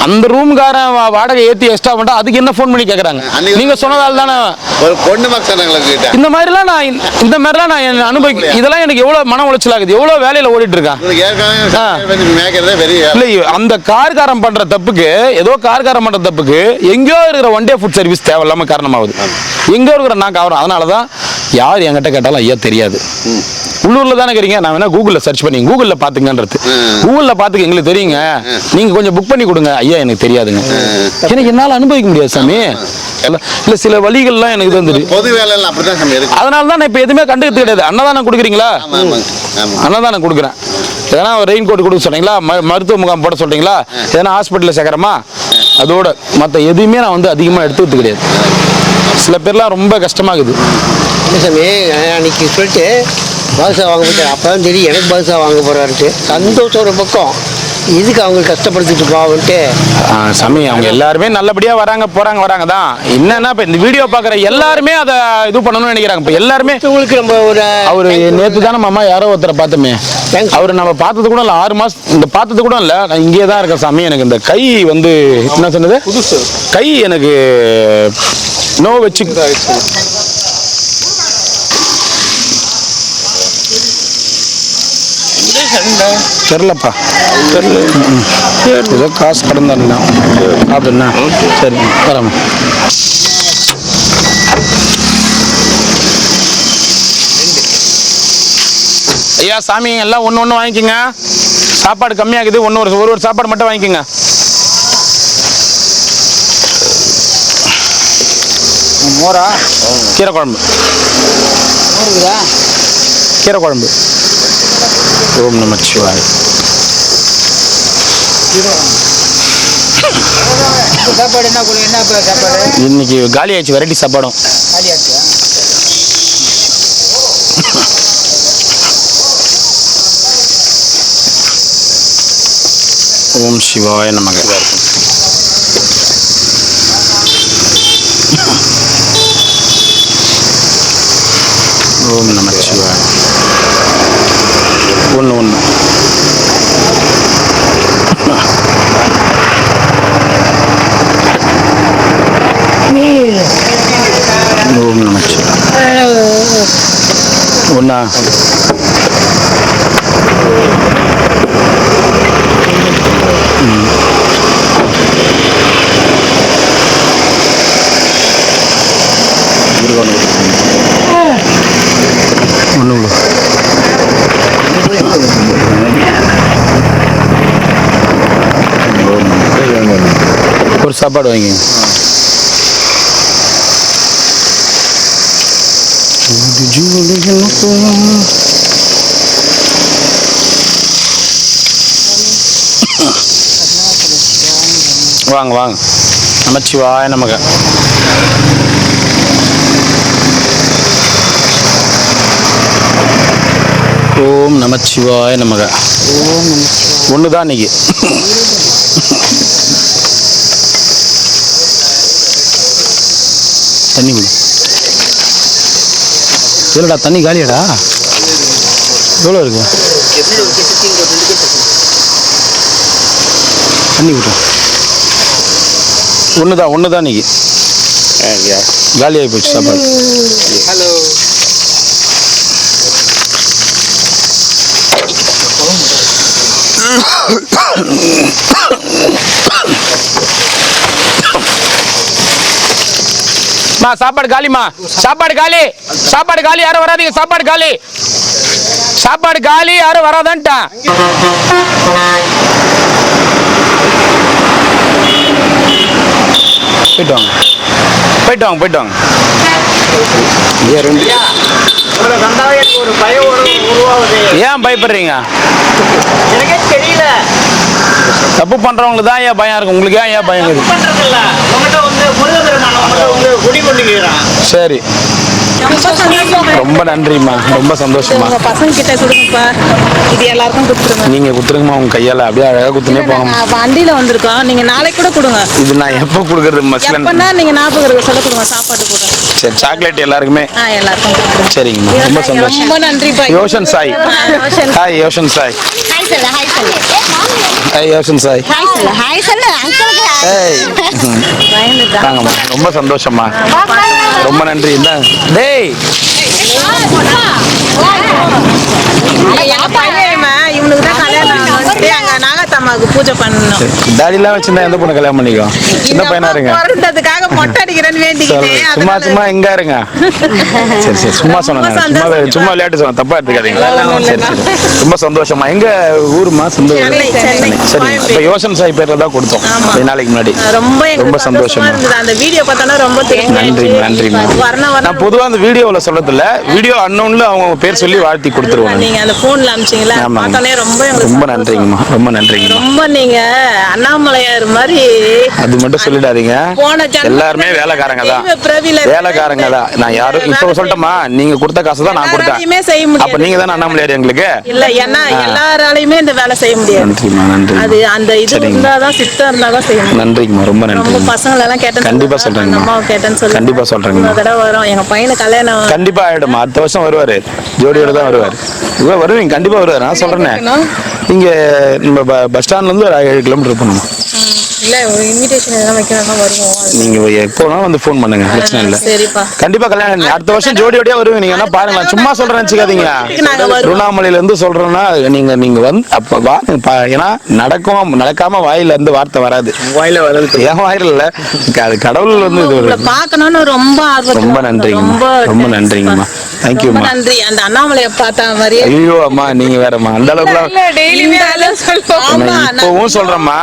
A: அந்த ரூம்காரன் வாடகை ஏற்றி எக்ஸ்ட்ரா பண்ணா அதுக்கு என்ன ஃபோன் பண்ணி கேட்குறாங்க. நீங்க சொன்னதால் தானே
G: ஒண்ணு மார்க்ஸ் கிட்ட
A: இந்த மாதிரிலாம் நான் அனுபவிக்க இதெல்லாம் எனக்கு எவ்வளவு மன உளைச்சல் ஆகுது, எவ்வளவு வேலையில ஓடிட்டு இருக்கேன்.
G: மேய்க்கிறதே பெரிய
A: இல்ல அந்த கார்காரம் பண்ற தப்புக்கு ஏதோ கார்காரம் பண்ற தப்புக்கு எங்கேயோ இருக்கிற ஒன் டே ஃபுட் சர்வீஸ் தேவையில்லாம காரணமாகுது. எங்கேயோ இருக்கிற நான் கவரம். அதனாலதான் யார் என்கிட்ட கேட்டாலும் ஐயா தெரியாது. உள்ளூர்ல தானே இருக்கிறீங்க, நான் வேணா கூகுள்ல சர்ச் பண்ணி கூகுள்ல பாத்துங்கன்றது. கூகுள்ல பாத்துக்க எங்களுக்கு தெரியுங்க, நீங்க கொஞ்சம் புக் பண்ணி கொடுங்க. ஐயா எனக்கு தெரியாதுங்க, எனக்கு என்னால அனுபவிக்க முடியாது சாமி. இல்ல சில வழிகள்லாம் எனக்கு தெரிஞ்சது.
G: பொது வேலை அப்படிதான் சாமி இருக்கு.
A: அதனால தான் நான் இப்ப எதுவுமே கண்டுக்கிறது கிடையாது. அன்னதானம் கொடுக்குறீங்களா? அன்னதானம் கொடுக்குறேன். எதனா ரெயின் கோட் கொடுக்க சொல்றீங்களா, மருத்துவ முகாம் போட சொல்றீங்களா, எதனா ஹாஸ்பிட்டல்ல சேர்க்கறமா, அதோட மற்ற எதுவுமே நான் வந்து அதிகமாக எடுத்துக்கிறது கிடையாது. சில பேர்லாம் ரொம்ப கஷ்டமாகுது.
F: இல்லை சாமி, அன்னைக்கு சொல்லிட்டு பாதுஷா வாங்க போயிட்டார். அப்போ தான் தெரியும் எனக்கு பாதுஷா வாங்க போகிறாருட்டு. சந்தோஷம் ஒரு பக்கம், இதுக்கு அவங்க கஷ்டப்படுத்திட்டு போவான்ட்டு.
A: சாமி அவங்க எல்லாருமே நல்லபடியாக வராங்க தான். என்னன்னா இப்போ இந்த வீடியோ பார்க்குற எல்லாருமே அதை இது பண்ணணும்னு நினைக்கிறாங்க. இப்போ எல்லாருமே
F: உங்களுக்கு நம்ம ஒரு
A: அவர் நேற்று தானே மாமா யாரோ ஒருத்தரை பார்த்தோமே, அவர் நம்ம பார்த்தது கூட இல்லை, 6 மாதம் இந்த பார்த்தது கூட இல்லை. நான் இங்கே தான் இருக்கேன் சாமி. எனக்கு இந்த கை வந்து என்ன சொன்னது, கை எனக்கு நோ வச்சு தெரிலப்பா, ஏதோ காசு கடந்தா அப்படின்னா சரி வரமா. ஐயா சாமி எல்லாம் ஒன்று வாங்கிக்கோங்க. சாப்பாடு கம்மியாகுது, ஒரு சாப்பாடு மட்டும் வாங்கிக்கோங்க. மோரா, கீரை குழம்பு, கீரை குழம்பு. ஓம் நமச்சிவாய.
F: சாப்பாடு என்ன சாப்பாடு
A: இன்னைக்கு காலி ஆயிடுச்சு, வெரைட்டி சாப்பாடும். ஓம் சிவாய நமக. ஓம் நமச்சிவாய. ஒன்று ஓம் நமச்சிவாய. ஒன்றா ஒரு சாப்பாடு வாங்கி. வாங்க வாங்க. நமச்சிவாய நமக. ஓம் நமச்சிவாய நமக. ஒண்ணுதான் இன்னைக்கு. தண்ணி குடி. எவ்வளோடா தண்ணி காலியாடா? எவ்வளோ இருக்கு தண்ணி விட்டு? ஒன்று தான் இன்னைக்கு காலியாகி போச்சு சாப்பாடு.
F: ஹலோ
A: சாப்பாடு காலிமா, சாப்பாடு காலி, சாப்பாடு காலி, யாரும் வராதீங்க. சாப்பாடு காலி, சாப்பாடு காலி, யாரும் வராதான்ட்டான். போயிட்டு வாங்க, போயிட்டு வாங்க, போயிட்டு வாங்க. ஏன் பயப்படுறீங்க?
B: எனக்கே தெரியல.
A: தப்பு பண்றவங்களுக்கு தான் ஏன் பயம் இருக்கு, உங்களுக்கு ஏன் பயம் இருக்கு? சரி, ரொம்ப நன்றிம்மா, ரொம்ப சந்தோஷமா.
H: பசங்க கிட்ட கொடுங்கப்பா, இது எல்லாருக்கும் கொடுத்துருங்க.
A: நீங்க கொடுத்துருங்கம்மா, உங்க கையால அப்படியே அழகா குத்துனே போங்க.
H: வண்டியில வந்திருக்கோம், நீங்க நாளைக்கு கூட கொடுங்க.
A: இது நான் எப்போ கொடுக்கறது மஸ்லன்?
H: எப்பன்னா நீங்க ஞாபகம் சொல்ல கொடுங்க, சாப்பாடு கூட.
A: சரி, சாக்லேட் எல்லாருக்குமே.
H: எல்லாருக்கும் கொடுத்துருங்க.
A: சரிங்கம்மா, ரொம்ப சந்தோஷம்.
H: ரொம்ப நன்றிப்பா.
A: யோஷன் சாய். ஹாய் யோஷன் சாய்.
H: ஹாய் சொல்லு, ஹாய் சொல்லு.
A: யோசன் சாய்
I: ஹாய் சொல்லு அங்கிளுக்கு
A: ஏய் வாங்கம்மா ரொம்ப சந்தோஷம்மா ரொம்ப நன்றி என்ன டேய்
H: இவனுக்கு தான் கல்யாணம் எங்க நாகத்தம்மாவுக்கு பூஜை பண்ணணும்.
A: தாடிலாம் வச்சிருந்தா எந்த பொண்ணு கல்யாணம் பண்ணிக்கும்? சின்ன பையனா இருங்க.
H: பிறந்ததுக்காக மொட்டை அடிக்கிறேன்னு வேண்டிக்கிட்டேன்.
A: சும்மா சும்மா எங்க இருங்க. சரி சரி சும்மா சொன்னாங்க. சும்மா விளையாட்டு சொன்ன தப்பா எடுத்துக்காதீங்க. சரி சரி ரொம்ப சந்தோஷமா. எங்க ஊருமா சொந்த ஊரு? சரி இப்ப யோசன் சாய் பேர்ல தான் கொடுத்தோம் கொஞ்ச நாளைக்கு முன்னாடி. ரொம்ப சந்தோஷமா
H: இருந்தது. அந்த வீடியோ பார்த்தா ரொம்ப தெரியும்.
A: நன்றி. நான் பொதுவா அந்த வீடியோல சொல்றது இல்ல, வீடியோ அன்னோன்ல அவங்க பேர் சொல்லி வாழ்த்தி கொடுத்துருவாங்க.
H: நீங்க அந்த போன்ல அனுப்பிச்சீங்களா? பார்த்தனே
A: ரொம்ப நன்றிங்கம்மா. ரொம்ப நன்றிங்க.
H: ரொம்ப நீங்க அண்ணாமலையார் மாதிரி.
A: அது மட்டும் சொல்லிடாதீங்க. எல்லாருமே வேலைக்காரங்க தான். வேலைக்காரங்க தான். நான் யாரும் இப்ப சொல்லட்டுமா, நீங்க கொடுத்த காசு தான் நான் கொடுத்தேன். அப்ப நீங்க தானே அண்ணாமலையார் எங்களுக்கு?
H: இல்ல ஏன்னா எல்லாராலையுமே இந்த வேலை செய்ய முடியாது.
A: நன்றிமா நன்றி.
H: அது அந்த இது இருந்தாதான் சித்தம் இருந்தாதான் செய்ய முடியும்.
A: நன்றிங்கம்மா ரொம்ப நன்றி.
H: ரொம்ப பசங்களை எல்லாம் கேட்டேன்.
A: கண்டிப்பா சொல்றேங்க.
H: அம்மாவை கேட்டேன்னு சொல்லி
A: கண்டிப்பா சொல்றேங்க.
H: ஒரு தடவை வரும் எங்க பையனுக்கு கல்யாணம்
A: கண்டிப்பா ஆயிடுமா. அடுத்த வருஷம் வருவாரு, ஜோடியோட தான் வருவாரு. வருவீங்க கண்டிப்பா வருவாரு. நான் சொல்றேன் இங்க நம்ம பஸ் ஸ்டாண்ட்ல இருந்து ஒரு 7 கிலோமீட்டர் போகணும்.
H: இல்ல ஒரு இன்விடேஷன் எதனா வைக்கணும்னா வருவோம்.
A: நீங்க எப்போனா வந்து ஃபோன் பண்ணுங்க, பிரச்சனை இல்ல.
H: சரிப்பா.
A: கண்டிப்பா கல்யாணம் அடுத்த வருஷம் ஜோடியோடய வருவீங்க. நீங்க என்ன பாருங்க, சும்மா சொல்றேன்னு வச்சுக்காதீங்க. திருவண்ணாமலையில இருந்து சொல்றேன்னா நீங்க வந்து அப்ப வா. ஏன்னா நடக்காம வாயில இருந்து வார்த்தை வராது. வாயில வராது என் வாயில இல்ல, அது கடவுள் வந்து இது
H: பாக்கணும்னு ரொம்ப ஆர்வம்.
A: ரொம்ப நன்றிங்கம்மா. ரொம்ப நன்றிங்கம்மா. தேங்க்யூம்மா.
H: நன்றி. அந்த அண்ணாமலையை பார்த்தா மாதிரியே.
A: ஐயோ அம்மா நீங்க வேறம்மா அந்த அளவுக்கு இப்பவும் சொல்றேம்மா.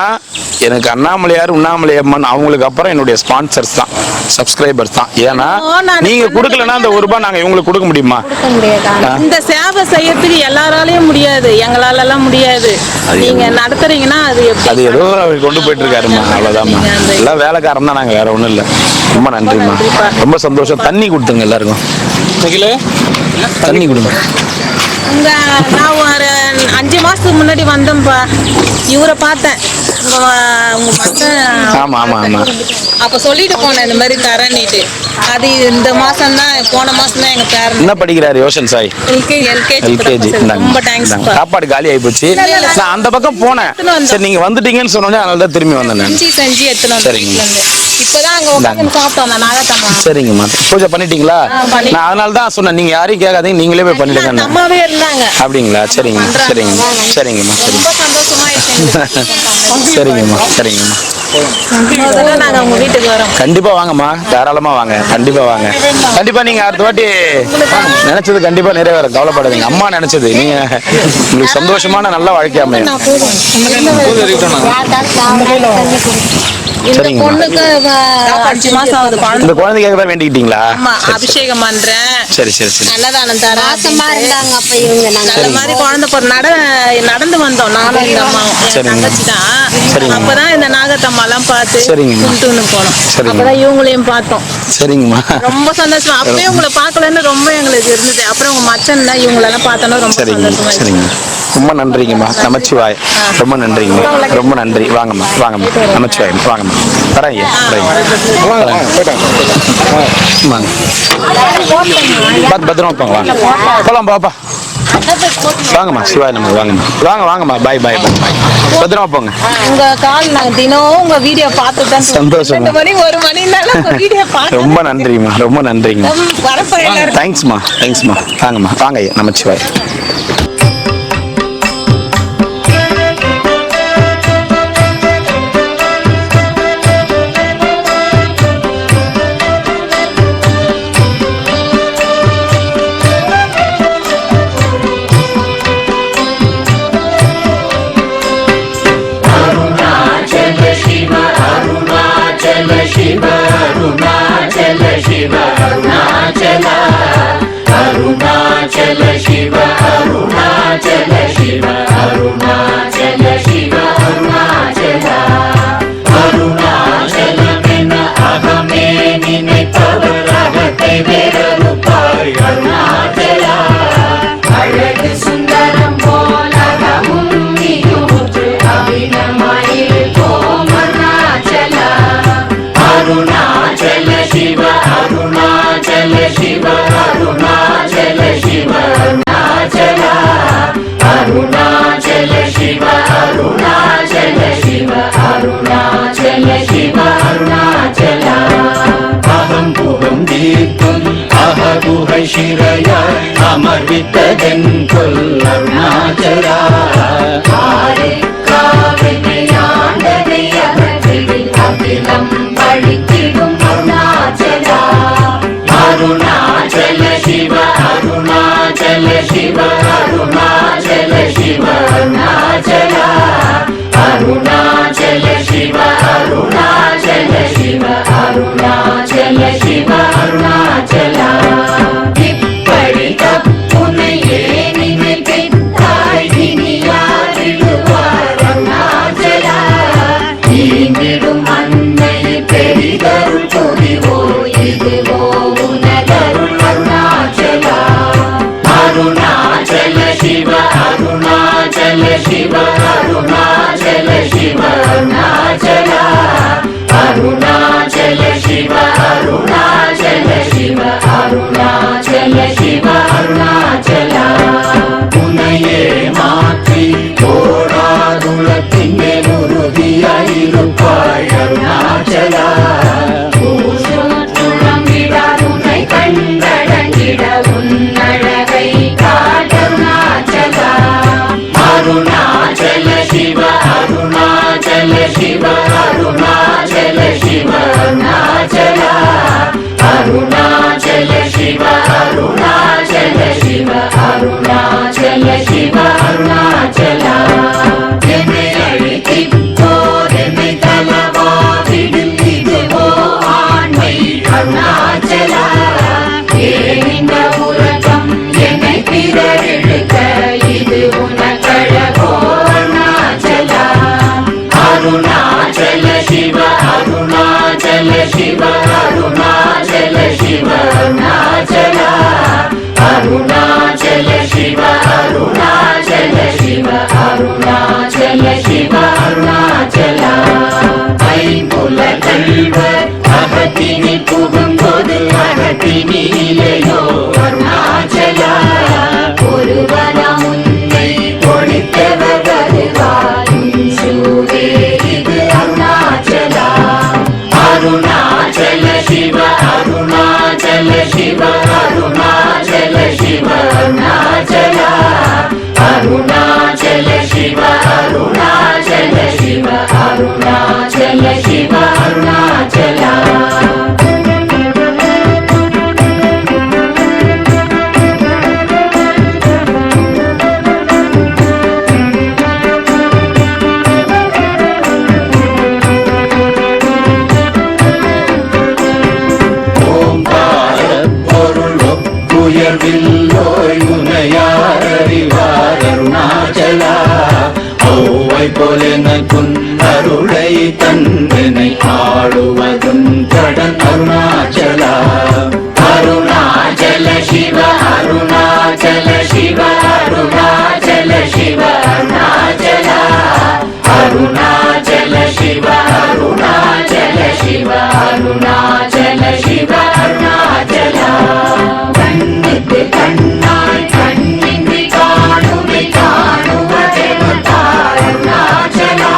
A: எனக்கு அண்ணாமலையார் உண்ணாமலையம்மன் அவங்களுக்கு அப்புறம் என்னுடைய ஸ்பான்சர்ஸ் தான், சப்ஸ்கிரைபர்ஸ் தான். ஏன்னா நீங்க கொடுக்கலன்னா அந்த ₹1 நாங்க இவங்களுக்கு கொடுக்க முடியுமா?
H: இந்த சேவை செய்யறதுக்கு எல்லாராலையும் முடியாது, எங்களால எல்லாம் முடியாது. நீங்க நடத்துறீங்கன்னா அது
A: ஏதோ அவர் கொண்டு போயிட்டு இருக்காருமா. அவ்வளவுதான்மா. எல்லாம் வேலைக்காரன் தான், நாங்க வேற ஒண்ணும் இல்ல. ரொம்ப நன்றிம்மா. ரொம்ப சந்தோஷம். தண்ணி கொடுத்துங்க எல்லாருக்கும். தண்ணி கொடுங்க.
H: நான் ஒரு 5 மாசத்துக்கு முன்னாடி வந்தேன்ப்பா. இவரை பார்த்தேன். உங்க மச்சான்.
A: ஆமா ஆமா ஆமா.
H: அப்ப சொல்லிட்டு போனேன் இந்த மாதிரி தரேன்னுட்டு. அது இந்த மாசம் தான், போன மாசம் தான் எங்க பேரன்.
A: என்ன படிக்கிறாரு யோசன் சாய்? எல்கேஜி.
H: ரொம்ப தேங்க்ஸ்.
A: சாப்பாடு காலி ஆகி போச்சு. நான் அந்த பக்கம் போனேன். சரி நீங்க வந்துட்டீங்கன்னு சொன்னோன்னே அதனால தான் திரும்பி வந்தேன்.
H: செஞ்சு எடுத்துன்னு வந்து இப்பதான் அங்க உட்கார்ந்து சாப்பிட்டோம். நாகத்தம்மா.
A: சரிங்கம்மா. பூஜை பண்ணிட்டீங்களா? நான் அதனால தான் சொன்னேன் நீங்க யாரையும் கேட்காதீங்க, நீங்களே போய் பண்ணிடுங்க.
H: அம்மாவே இருந்தாங்க.
A: அப்படிங்களா? சரிங்க சரிங்கம்மா. சரிங்கம்மா.
H: ரொம்ப சந்தோஷமா இருக்கு.
A: சரிங்கம்மா. சரிங்கம்மா.
H: நாங்க உங்க வீட்டுக்கு வரோம்.
A: கண்டிப்பா வாங்கம்மா, தாராளமா வாங்க. கண்டிப்பா வாங்க. கண்டிப்பா நீங்க அடுத்த வாட்டி நினைச்சது கண்டிப்பா நிறைவேறும், கவலைப்படாதீங்க. அம்மா நினைச்சது நீங்க உங்களுக்கு சந்தோஷமான நல்ல வாழ்க்கை அமையும்.
H: இந்த பொண்ணுக்கு 5 மாசம் ஆகுது.
A: இந்த குழந்தைக்காக தான் வேண்டிக்கிட்டீங்களா?
H: அபிஷேகம் பண்றேன்.
A: சரி சரி சரி.
H: அன்னதானம் தரேன்.
I: மாசமா இருந்தாங்க அப்ப இவங்க.
H: நல்ல மாதிரி குழந்தை நடந்து வந்தோம் நானும் இந்த அம்மாவும். தங்கச்சி தான். அப்பதான் இந்த நாகத்தம்மா எல்லாம் பார்த்து கும்பிட்டுன்னு போனோம். அப்பதான் இவங்களையும் பார்த்தோம்.
A: சரிங்கம்மா.
H: ரொம்ப சந்தோஷமா. அப்பயே உங்களை பார்க்கலன்னு ரொம்ப எங்களுக்கு இருந்தது. அப்புறம் உங்க மச்சன் தான் இவங்களெல்லாம் பார்த்தோன்னா ரொம்ப சந்தோஷமா.
A: சரிங்க. ரொம்ப நன்றிங்கம்மா. நமச்சிவாய். ரொம்ப நன்றிங்கம்மா. ரொம்ப நன்றி. வாங்கம்மா வாங்கம்மா. நமச்சிவாய். வாங்கம்மா. வரேன். பத்திரமா போங்க. வாங்க போலாம் பாப்பா. வாங்கம்மா. சிவாய் நம்ம வாங்கம்மா. வாங்கம்மா. பாய் பாய் பாய். பத்திரமா போங்க.
H: உங்க கால் நாங்க தினம் உங்க வீடியோ பார்த்துட்டு தான்
A: சந்தோஷம்.
H: 1 மணினால வீடியோ பார்த்து.
A: ரொம்ப நன்றிம்மா. ரொம்ப நன்றிங்கம்மா. தேங்க்ஸ்மா. தேங்க்ஸ்மா. வாங்கம்மா. வாங்க ஐயா. நமச்சிவாய்.
J: Arunachala, Arunachala, Arunachala. அமர்வித்ததென் கொல் அருணாச்சலா ஆண்டதை அகற்றிடில் அகிலம் பழித்திடும் அருணாச்சலா அருணாச்சல சிவ அருணாச்சல சிவ அருணாச்சல சிவ அருணாச்சலா அருணாச்சல சிவ அருணாச்சல சிவ அருணாச்சல சிவ அருணாச்சலா இப்படி தப்புனையே நினைத்தாய் இனி யாரிடுவார் அருணாச்சலா ஈந்திடும் அன்னை பெரிதருள் புரிவோ இதுவோ உனதருள் அருணாச்சலா அருணாச்சல சிவ அருணாச்சல சிவ அருணாச்சல சிவ அருணாச்சலா அருணாச்சல சிவ அருணாச்சல சிவ அருணாச்சல சிவ அருணாச்சலா உன்னையே மாற்றி ஓடாதுலத்தின் மேல் உறுதியாயிருப்பாய் அருணாச்சலா உன்னை கண்டடங்கிட உன்னழகை காட்டருணாச்சலா அருணாச்சல சிவ அருணாச்சல சிவ அருணாச்சல சிவ அருணாச்சலா அருணாச்சல சிவ அருணாச்சல சிவ அருணாச்சல சிவ அருணாச்சலா என்னை அழித்திப்போர் என்னை தலவாவிடில் இதுவோ ஆண்மை அருணாச்சலா ஏனிந்த உலகம் என்னை பிறரெடுக்க இது உனக்கழகோ அருணாச்சலா அருணாச்சல சிவ அருணாச்சல சிவ அருணாச்சல சிவ அருணாச்சலா அருணாச்சல சிவ அருணாச்சல சிவ அருணாச்சல சிவ அருணாச்சலா ஐம்புல கல்வர் அகத்தினி புகும்போது அகத்தினி இலையோ அருணாச்சலா ஒருவரா உன்னை ஒழித்தவர் வருவார் சூரே இது அருணாச்சலா அருணாச்சல சிவ அருணாச்சல சிவ அருணாச்சல சிவ அருணாச்சலா அருணாச்சல சிவ அருணாச்சல சிவ அருணாச்சல சிவ அருணாச்சலா உயர்வில்லோய் உனையார் அறிவார் அருணாச்சலா ஔவை போலெனக்குன் அருளை தந்தனை ஆளுவதும் கடன் அருணாச்சலா அருணாச்சல சிவ அருணாச்சல சிவ அருணாச்சல சிவ அருணாச்சலா அருணாச்சல சிவ அருணாச்சல சிவ அருணாச்சல சிவ அருணாச்சலா கண்ணுக்கு கண்ணாய் கண்ணின்றி காணுமை காணுவதெவதாய் அருணாச்சலா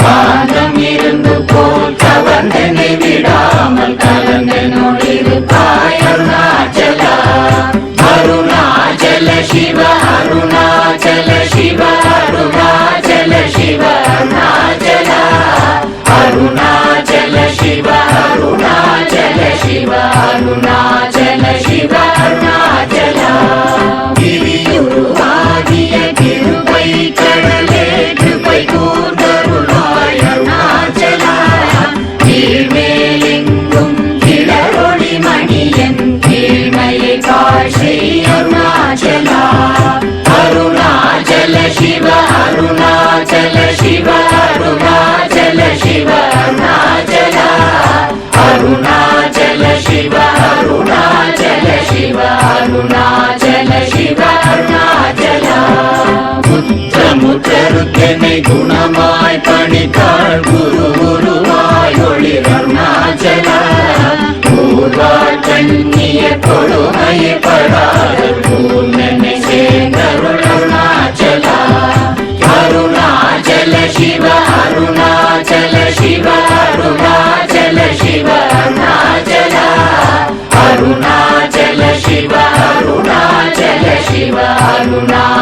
J: காந்தம் இருந்து போல் கவர்ந்தனை விடாமல் கலந்தனோடிருப்பாய் அருணாச்சலா அருணாச்சல சிவ அருணாச்சல சிவ அருணாச்சல சிவ அருணாச்சலா அருணாச்சல சிவ அருணாச்சல சிவ அருணாச்சல சிவ அருணாச்சலா கிரியுருவாகிய கிருபை கடலே கிருபை கூர்ந்தருளாய் அருணாச்சலா கீழ்மேலெங்கும் கிளரொளி மணியன் கீழ்மையை காட்சி அருணாச்சலா அருணாச்சல சிவ அருணாச்சல சிவ அருணாச்சல சிவ அருணாச்சலா அருணாச்சல சிவ அருணாச்சல சிவ அருணாச்சல சிவ அருணாச்சலா முற்றமுற்றருக்கெனை குணமாய் பணித்தாள் குரு குருவாய் ஒளிர் அருணாச்சலா ஊர்வாழ் கண்ணிய கொடுமையை படாத பூர்ணனை சேர்ந்தருள் அருணாச்சலா அருணாச்சல சிவ அருணாச்சல சிவ அருணாச்சல சிவ அருணாச்சலா அருணாச்சல சிவ அருணாச்சல அருணாச்சல